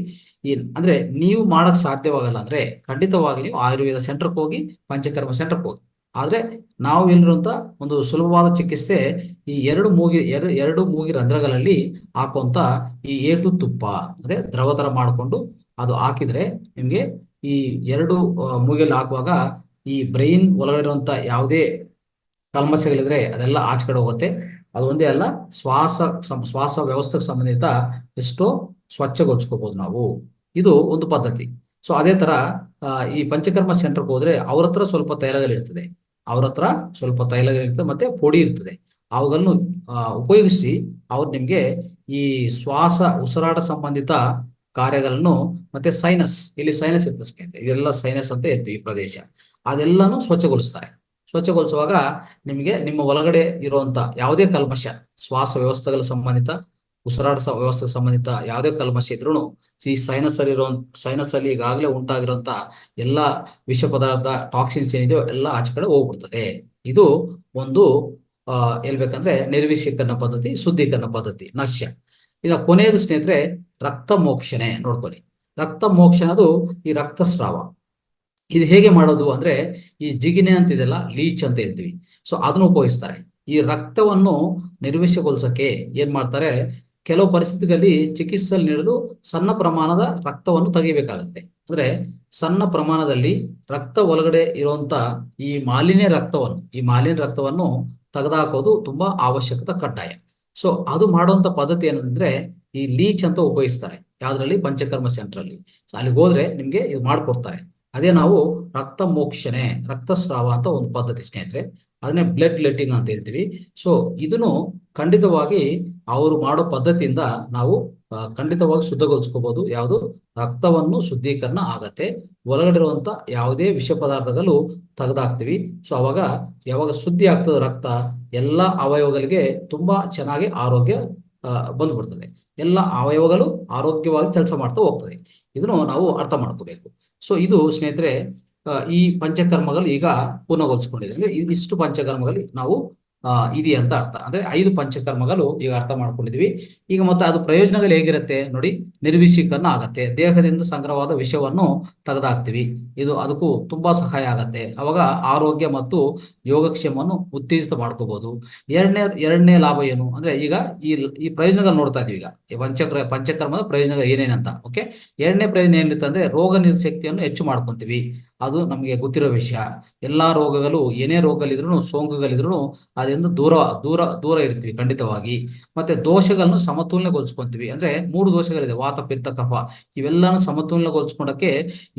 ಅಂದ್ರೆ ನೀವು ಮಾಡಕ್ ಸಾಧ್ಯವಾಗಲ್ಲ ಅಂದ್ರೆ ಖಂಡಿತವಾಗಿ ನೀವು ಆಯುರ್ವೇದ ಸೆಂಟರ್ಗೆ ಹೋಗಿ, ಪಂಚಕರ್ಮ ಸೆಂಟರ್ಗೆ ಹೋಗಿ. ಆದ್ರೆ ನಾವು ಎಲ್ಲಿರುವಂತ ಒಂದು ಸುಲಭವಾದ ಚಿಕಿತ್ಸೆ, ಈ ಎರಡು ಮೂಗಿ ರಂಧ್ರಗಳಲ್ಲಿ ಹಾಕುವಂತ ಈ ಏಟು ತುಪ್ಪ, ಅದೇ ದ್ರವ ತರ ಮಾಡಿಕೊಂಡು ಅದು ಹಾಕಿದ್ರೆ ನಿಮ್ಗೆ ಈ ಎರಡು ಮೂಗಿಯಲ್ಲಿ ಹಾಕುವಾಗ ಈ ಬ್ರೈನ್ ಒಳಗಡೆ ಇರುವಂತ ಯಾವುದೇ ಕಲ್ಮಶಗಳಿದ್ರೆ ಅದೆಲ್ಲ ಆಚೆ ಕಡೆ ಹೋಗುತ್ತೆ. ಅದು ಒಂದೇ ಅಲ್ಲ, ಶ್ವಾಸ ವ್ಯವಸ್ಥೆಗೆ ಸಂಬಂಧಿತ ಎಷ್ಟೋ ಸ್ವಚ್ಛಗೊಳಿಸ್ಕೋಬಹುದು ನಾವು. ಇದು ಒಂದು ಪದ್ಧತಿ. ಸೊ ಅದೇ ತರ ಈ ಪಂಚಕರ್ಮ ಸೆಂಟರ್ಗೆ ಹೋದ್ರೆ ಅವ್ರ ಹತ್ರ ಸ್ವಲ್ಪ ತೈಲಗಳಿರ್ತದೆ, ಮತ್ತೆ ಪೊಡಿ ಇರ್ತದೆ. ಅವುಗಳನ್ನು ಉಪಯೋಗಿಸಿ ಅವ್ರು ನಿಮ್ಗೆ ಈ ಉಸಿರಾಟ ಸಂಬಂಧಿತ ಕಾರ್ಯಗಳನ್ನು, ಮತ್ತೆ ಇಲ್ಲಿ ಸೈನಸ್ ಇರ್ತದೆ ಸ್ನೇಹಿತರೆ, ಇದೆಲ್ಲ ಸೈನಸ್ ಅಂತ ಇರ್ತೀವಿ ಈ ಪ್ರದೇಶ, ಅದೆಲ್ಲಾನು ಸ್ವಚ್ಛಗೊಳಿಸುವಾಗ ನಿಮಗೆ ನಿಮ್ಮ ಒಳಗಡೆ ಇರುವಂತ ಯಾವುದೇ ಕಲ್ಮಶ, ಶ್ವಾಸ ವ್ಯವಸ್ಥೆಗಳ ಸಂಬಂಧಿತ, ಉಸಿರಾಟ ವ್ಯವಸ್ಥೆಗೆ ಸಂಬಂಧಿತ ಯಾವುದೇ ಕಲ್ಮಶ ಇದ್ರೂ ಈ ಸೈನಸ್ ಅಲ್ಲಿ ಈಗಾಗಲೇ ಉಂಟಾಗಿರುವಂತ ಎಲ್ಲ ವಿಷ ಪದಾರ್ಥ, ಟಾಕ್ಸಿನ್ಸ್ ಏನಿದೆಯೋ ಎಲ್ಲ ಆಚೆ ಕಡೆ ಹೋಗ್ಬಿಡ್ತದೆ. ಇದು ಒಂದು ಹೇಳ್ಬೇಕಂದ್ರೆ ನಿರ್ವಿಷೀಕರಣ ಪದ್ಧತಿ, ಶುದ್ಧೀಕರಣ ಪದ್ಧತಿ, ನಶ್ಯ. ಇನ್ನು ಕೊನೆಯದು ಸ್ನೇಹಿತರೆ ರಕ್ತ ಮೋಕ್ಷಣೆ ನೋಡ್ಕೊಳ್ಳಿ. ರಕ್ತ ಮೋಕ್ಷಣ ಅದು ಈ ರಕ್ತಸ್ರಾವ. ಇದು ಹೇಗೆ ಮಾಡೋದು ಅಂದ್ರೆ ಈ ಜಿಗಿನೆ ಅಂತಿದೆಲ್ಲ, ಲೀಚ್ ಅಂತ ಹೇಳ್ತೀವಿ. ಸೊ ಅದನ್ನು ಉಪಯೋಗಿಸ್ತಾರೆ. ಈ ರಕ್ತವನ್ನು ನಿರ್ವಿಷಗೊಳಿಸಕ್ಕೆ ಏನ್ ಮಾಡ್ತಾರೆ, ಕೆಲವು ಪರಿಸ್ಥಿತಿಗಳಲ್ಲಿ ಚಿಕಿತ್ಸೆಯಲ್ಲಿ ನೀಡಲು ಸಣ್ಣ ಪ್ರಮಾಣದ ರಕ್ತವನ್ನು ತೆಗಿಬೇಕಾಗತ್ತೆ. ಅಂದ್ರೆ ಸಣ್ಣ ಪ್ರಮಾಣದಲ್ಲಿ ರಕ್ತ ಒಳಗಡೆ ಇರುವಂತ ಈ ಮಾಲಿನ್ಯ ರಕ್ತವನ್ನು ತೆಗೆದುಹಾಕೋದು ತುಂಬಾ ಅವಶ್ಯಕತೆ, ಕಡ್ಡಾಯ. ಸೊ ಅದು ಮಾಡುವಂತ ಪದ್ಧತಿ ಏನಂದ್ರೆ ಈ ಲೀಚ್ ಅಂತ ಉಪಯೋಗಿಸ್ತಾರೆ. ಯಾವ್ದ್ರಲ್ಲಿ? ಪಂಚಕರ್ಮ ಸೆಂಟರ್ ಅಲ್ಲಿ. ಸೊ ಅಲ್ಲಿಗೆ ಹೋದ್ರೆ ನಿಮ್ಗೆ ಇದು ಮಾಡ್ಕೊಡ್ತಾರೆ. ಅದೇ ನಾವು ರಕ್ತ ಮೋಕ್ಷಣೆ, ರಕ್ತಸ್ರಾವ ಅಂತ ಒಂದು ಪದ್ಧತಿ ಸ್ನೇಹಿತರೆ, ಅದನ್ನೇ ಬ್ಲಡ್ ಲೆಟ್ಟಿಂಗ್ ಅಂತ ಹೇಳ್ತೀವಿ. ಸೊ ಇದನ್ನು ಖಂಡಿತವಾಗಿ ಅವರು ಮಾಡೋ ಪದ್ಧತಿಯಿಂದ ನಾವು ಖಂಡಿತವಾಗಿ ಶುದ್ಧಗೊಳಿಸ್ಕೋಬಹುದು. ಯಾವುದು? ರಕ್ತವನ್ನು ಶುದ್ಧೀಕರಣ ಆಗತ್ತೆ, ಒಳಗಡೆ ಇರುವಂತ ಯಾವುದೇ ವಿಷ ಪದಾರ್ಥಗಳು ತೆಗೆದಾಕ್ತಿವಿ. ಸೊ ಅವಾಗ ಯಾವಾಗ ಶುದ್ಧಿ ಆಗ್ತದೆ ರಕ್ತ, ಎಲ್ಲ ಅವಯವಗಳಿಗೆ ತುಂಬಾ ಚೆನ್ನಾಗಿ ಆರೋಗ್ಯ ಬಂದ್ಬಿಡ್ತದೆ. ಎಲ್ಲ ಅವಯವಗಳು ಆರೋಗ್ಯವಾಗಿ ಕೆಲಸ ಮಾಡ್ತಾ ಹೋಗ್ತದೆ. ಇದನ್ನು ನಾವು ಅರ್ಥ ಮಾಡ್ಕೋಬೇಕು. ಸೊ ಇದು ಸ್ನೇಹಿತರೆ ಈ ಪಂಚಕರ್ಮಗಳು ಈಗ ಪೂರ್ಣಗೊಳಿಸ್ಕೊಂಡಿದ್ರೆ, ಇಷ್ಟು ಪಂಚಕರ್ಮಗಳು ನಾವು ಇದೆಯಾ ಅಂತ ಅರ್ಥ. ಅಂದ್ರೆ 5 ಪಂಚಕರ್ಮಗಳು ಈಗ ಅರ್ಥ ಮಾಡ್ಕೊಂಡಿದ್ವಿ. ಈಗ ಮತ್ತೆ ಅದು ಪ್ರಯೋಜನಗಳು ಹೇಗಿರುತ್ತೆ ನೋಡಿ. ನಿರ್ವಿಷೀಕರಣ ಆಗತ್ತೆ, ದೇಹದಿಂದ ಸಂಗ್ರಹವಾದ ವಿಷವನ್ನು ತೆಗೆದಾಕ್ತಿವಿ. ಇದು ಅದಕ್ಕೂ ತುಂಬಾ ಸಹಾಯ ಆಗತ್ತೆ. ಅವಾಗ ಆರೋಗ್ಯ ಮತ್ತು ಯೋಗಕ್ಷೇಮವನ್ನು ಉತ್ತೇಜಿತ ಮಾಡ್ಕೋಬಹುದು. ಎರಡನೇ ಲಾಭ ಏನು ಅಂದ್ರೆ, ಈಗ ಈ ಪ್ರಯೋಜನಗಳು ನೋಡ್ತಾ ಇದೀವಿ. ಈಗ ಈ ಪಂಚಕರ್ಮದ ಪ್ರಯೋಜನಗಳು ಏನೇನಂತ. ಓಕೆ, ಎರಡನೇ ಪ್ರಯೋಜನ ಏನಿರುತ್ತೆ ಅಂದ್ರೆ ರೋಗ ನಿರೋಧಕ ಶಕ್ತಿಯನ್ನು ಹೆಚ್ಚು ಮಾಡ್ಕೊಂತೀವಿ. ಅದು ನಮಗೆ ಗೊತ್ತಿರೋ ವಿಷಯ. ಎಲ್ಲಾ ರೋಗಗಳು, ಏನೇ ರೋಗಗಳಿದ್ರು, ಸೋಂಕುಗಳಿದ್ರು ಅದರಿಂದ ದೂರ ಇರ್ತೀವಿ ಖಂಡಿತವಾಗಿ. ಮತ್ತೆ ದೋಷಗಳನ್ನು ಸಮತೋಲನಗೊಳಿಸ್ಕೊಂತೀವಿ. ಅಂದ್ರೆ 3 ದೋಷಗಳಿದೆ: ವಾತ, ಪಿತ್ತ, ಕಫ. ಇವೆಲ್ಲಾನು ಸಮತೋಲನಗೊಳಿಸ್ಕೊಂಡಕ್ಕೆ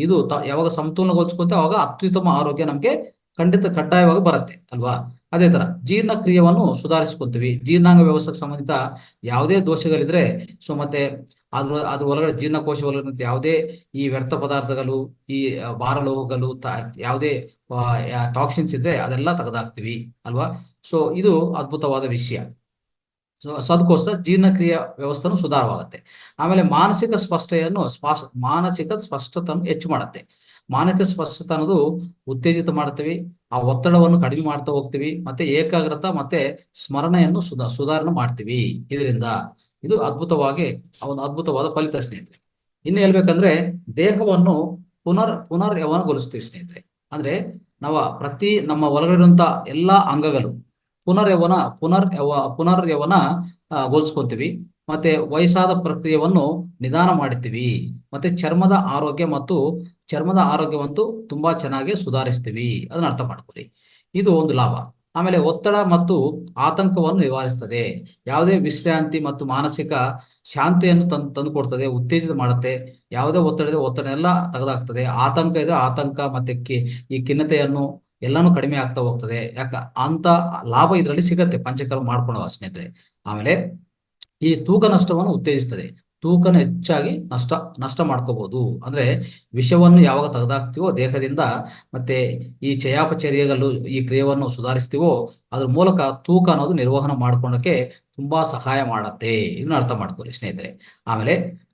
ಇದು ಯಾವಾಗ ಸಮತೋಲನಗೊಳಿಸ್ಕೊಂತ ಅವಾಗ ಅತ್ಯುತ್ತಮ ಆರೋಗ್ಯ ನಮ್ಗೆ ಕಡ್ಡಾಯವಾಗಿ ಬರುತ್ತೆ ಅಲ್ವಾ. ಅದೇ ತರ ಜೀರ್ಣಕ್ರಿಯೆಯನ್ನು ಸುಧಾರಿಸ್ಕೊಂತೀವಿ. ಜೀರ್ಣಾಂಗ ವ್ಯವಸ್ಥೆಗೆ ಸಂಬಂಧಿತ ಯಾವುದೇ ದೋಷಗಳಿದ್ರೆ, ಸೊ ಮತ್ತೆ ಅದ್ರ ಒಳಗಡೆ ಜೀರ್ಣಕೋಶ ಒಳಗಡೆ ಯಾವುದೇ ಈ ವ್ಯರ್ಥ ಪದಾರ್ಥಗಳು, ಈ ಭಾರಲೋಹಗಳು, ಯಾವುದೇ ಟಾಕ್ಸಿನ್ಸ್ ಇದ್ರೆ ಅದೆಲ್ಲ ತೆಗೆದಾಕ್ತಿವಿ ಅಲ್ವಾ. ಸೊ ಇದು ಅದ್ಭುತವಾದ ವಿಷಯ. ಸೊ ಅದಕ್ಕೋಸ್ಕರ ಜೀರ್ಣಕ್ರಿಯೆ ವ್ಯವಸ್ಥೆನೂ ಸುಧಾರವಾಗುತ್ತೆ. ಆಮೇಲೆ ಮಾನಸಿಕ ಸ್ಪಷ್ಟತೆಯನ್ನು ಹೆಚ್ಚು ಮಾಡುತ್ತೆ. ಮಾನಸಿಕ ಸ್ಪಷ್ಟತೆ ಅನ್ನೋದು ಉತ್ತೇಜಿತ ಮಾಡ್ತೀವಿ, ಆ ಒತ್ತಡವನ್ನು ಕಡಿಮೆ ಮಾಡ್ತಾ ಹೋಗ್ತೀವಿ, ಮತ್ತೆ ಏಕಾಗ್ರತೆ ಮತ್ತೆ ಸ್ಮರಣೆಯನ್ನು ಸುಧಾರಣೆ ಮಾಡ್ತೀವಿ ಇದರಿಂದ. ಇದು ಒಂದು ಅದ್ಭುತವಾದ ಫಲಿತ ಸ್ನೇಹಿತರೆ. ಇನ್ನು ಹೇಳ್ಬೇಕಂದ್ರೆ ದೇಹವನ್ನು ಪುನರ್ ಯವನಗೊಳಿಸ್ತೀವಿ ಸ್ನೇಹಿತರೆ. ಅಂದ್ರೆ ನಮ್ಮ ಒಳಗಡಿರುವಂತ ಎಲ್ಲಾ ಅಂಗಗಳು ಪುನರ್ ಯವನ ಗೊಳಿಸ್ಕೊಂತೀವಿ. ಮತ್ತೆ ವಯಸ್ಸಾದ ಪ್ರಕ್ರಿಯೆಯನ್ನು ನಿಧಾನ ಮಾಡ್ತೀವಿ. ಮತ್ತೆ ಚರ್ಮದ ಆರೋಗ್ಯವಂತೂ ತುಂಬಾ ಚೆನ್ನಾಗಿ ಸುಧಾರಿಸ್ತೀವಿ. ಅದನ್ನ ಅರ್ಥ ಮಾಡ್ಕೊಳ್ಳಿ. ಇದು ಒಂದು ಲಾಭ. ಆಮೇಲೆ ಒತ್ತಡ ಮತ್ತು ಆತಂಕವನ್ನು ನಿವಾರಿಸ್ತದೆ. ಯಾವುದೇ ವಿಶ್ರಾಂತಿ ಮತ್ತು ಮಾನಸಿಕ ಶಾಂತಿಯನ್ನು ತಂದುಕೊಡ್ತದೆ, ಉತ್ತೇಜಿತ ಮಾಡುತ್ತೆ. ಯಾವುದೇ ಒತ್ತಡ ಇದೆ, ಒತ್ತಡ ತೆಗೆದಾಕ್ತದೆ. ಆತಂಕ ಇದ್ರೆ ಆತಂಕ ಮತ್ತೆ ಈ ಖಿನ್ನತೆಯನ್ನು ಎಲ್ಲಾನು ಕಡಿಮೆ ಆಗ್ತಾ ಹೋಗ್ತದೆ. ಅಂತ ಲಾಭ ಇದರಲ್ಲಿ ಸಿಗತ್ತೆ ಪಂಚಕರ್ಮ ಮಾಡ್ಕೊಳ್ಳುವ ಸ್ನೇಹಿತರೆ. ಆಮೇಲೆ ಈ ತೂಕ ನಷ್ಟವನ್ನು ಉತ್ತೇಜಿಸ್ತದೆ. ತೂಕನ ಹೆಚ್ಚಾಗಿ ನಷ್ಟ ಮಾಡ್ಕೋಬಹುದು. ಅಂದ್ರೆ ವಿಷವನ್ನು ಯಾವಾಗ ತೆಗೆದಾಕ್ತಿವೋ ದೇಹದಿಂದ, ಮತ್ತೆ ಈ ಚಯಾಪಚರ್ಯಗಳು ಈ ಕ್ರಿಯೆಯನ್ನು ಸುಧಾರಿಸ್ತೀವೋ ಅದ್ರ ಮೂಲಕ ತೂಕ ಅನ್ನೋದು ನಿರ್ವಹಣೆ ಮಾಡ್ಕೊಳಕ್ಕೆ ತುಂಬಾ ಸಹಾಯ ಮಾಡತ್ತೆ. ಇದನ್ನ ಅರ್ಥ ಮಾಡ್ಕೊಳ್ಳಿ ಸ್ನೇಹಿತರೆ. ಆಮೇಲೆ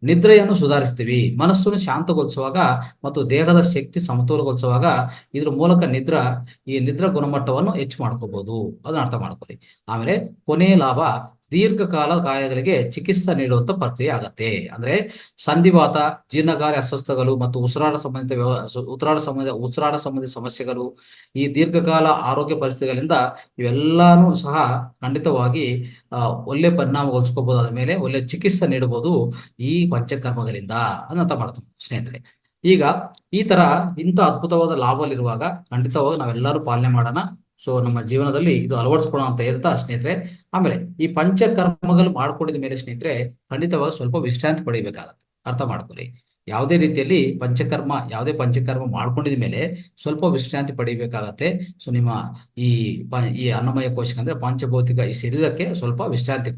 ನಿದ್ರೆಯನ್ನು ಸುಧಾರಿಸ್ತೀವಿ. ಮನಸ್ಸನ್ನು ಶಾಂತಗೊಳಿಸುವಾಗ ಮತ್ತು ದೇಹದ ಶಕ್ತಿ ಸಮತೋಲಗೊಳಿಸುವಾಗ ಇದ್ರ ಮೂಲಕ ಈ ನಿದ್ರಾ ಗುಣಮಟ್ಟವನ್ನು ಹೆಚ್ಚು ಮಾಡ್ಕೋಬಹುದು. ಅದನ್ನ ಅರ್ಥ ಮಾಡ್ಕೊಳ್ಳಿ. ಆಮೇಲೆ ಕೊನೆಯ ಲಾಭ, ದೀರ್ಘಕಾಲ ಗಾಯಗಳಿಗೆ ಚಿಕಿತ್ಸೆ ನೀಡುವಂತ ಪ್ರಕ್ರಿಯೆ ಆಗತ್ತೆ. ಅಂದ್ರೆ ಸಂಧಿವಾತ, ಜೀರ್ಣಕಾರಿ ಅಸ್ವಸ್ಥಗಳು ಮತ್ತು ಉಸಿರಾಟ ಸಂಬಂಧಿತ ಸಮಸ್ಯೆಗಳು, ಈ ದೀರ್ಘಕಾಲ ಆರೋಗ್ಯ ಪರಿಸ್ಥಿತಿಗಳಿಂದ ಇವೆಲ್ಲಾನು ಸಹ ಖಂಡಿತವಾಗಿ ಒಳ್ಳೆ ಪರಿಣಾಮಗೊಳಿಸ್ಕೋಬಹುದು. ಅದ್ರ ಮೇಲೆ ಒಳ್ಳೆ ಚಿಕಿತ್ಸೆ ನೀಡಬಹುದು ಈ ಪಂಚಕರ್ಮಗಳಿಂದ ಅನ್ನಂತ ಮಾಡ್ತಾರೆ ಸ್ನೇಹಿತರೆ. ಈಗ ಇಂಥ ಅದ್ಭುತವಾದ ಲಾಭಗಳಿರುವಾಗ ಖಂಡಿತವಾಗಿ ನಾವೆಲ್ಲರೂ ಪಾಲನೆ ಮಾಡೋಣ. ಸೊ ನಮ್ಮ ಜೀವನದಲ್ಲಿ ಇದು ಅಳವಡಿಸ್ಕೊಳ್ಳೋಣ ಅಂತ ಹೇಳ್ತಾ ಸ್ನೇಹಿತರೆ, ಆಮೇಲೆ ಈ ಪಂಚಕರ್ಮಗಳು ಮಾಡ್ಕೊಂಡಿದ ಮೇಲೆ ಸ್ನೇಹಿತರೆ ಖಂಡಿತವಾಗಿ ಸ್ವಲ್ಪ ವಿಶ್ರಾಂತಿ ಪಡಿಬೇಕಾಗತ್ತೆ. ಅರ್ಥ ಮಾಡ್ಕೊಳ್ಳಿ. ಯಾವುದೇ ಪಂಚಕರ್ಮ ಮಾಡ್ಕೊಂಡಿದ ಮೇಲೆ ಸ್ವಲ್ಪ ವಿಶ್ರಾಂತಿ ಪಡಿಬೇಕಾಗತ್ತೆ. ಸೊ ನಿಮ್ಮ ಈ ಈ ಅನ್ನಮಯ ಕೋಶಕ್ಕೆ ಅಂದ್ರೆ ಪಂಚಭೌತಿಕ ಈ ಶರೀರಕ್ಕೆ ಸ್ವಲ್ಪ ವಿಶ್ರಾಂತಿ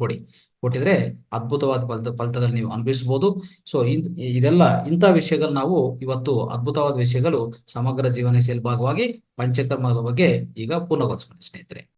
ಕೊಟ್ಟಿದ್ರೆ ಅದ್ಭುತವಾದ ಫಲಿತಗಳು ನೀವು ಅನುಭವಿಸಬಹುದು. ಸೊ ಇಂಥ ವಿಷಯಗಳು ನಾವು ಇವತ್ತು ಅದ್ಭುತವಾದ ವಿಷಯಗಳು ಸಮಗ್ರ ಜೀವನ ಶೈಲಿ ಭಾಗವಾಗಿ ಪಂಚಕರ್ಮದ ಬಗ್ಗೆ ಈಗ ಪೂರ್ಣಗೊಳಿಸ್ಕೊಂಡು ಸ್ನೇಹಿತರೆ.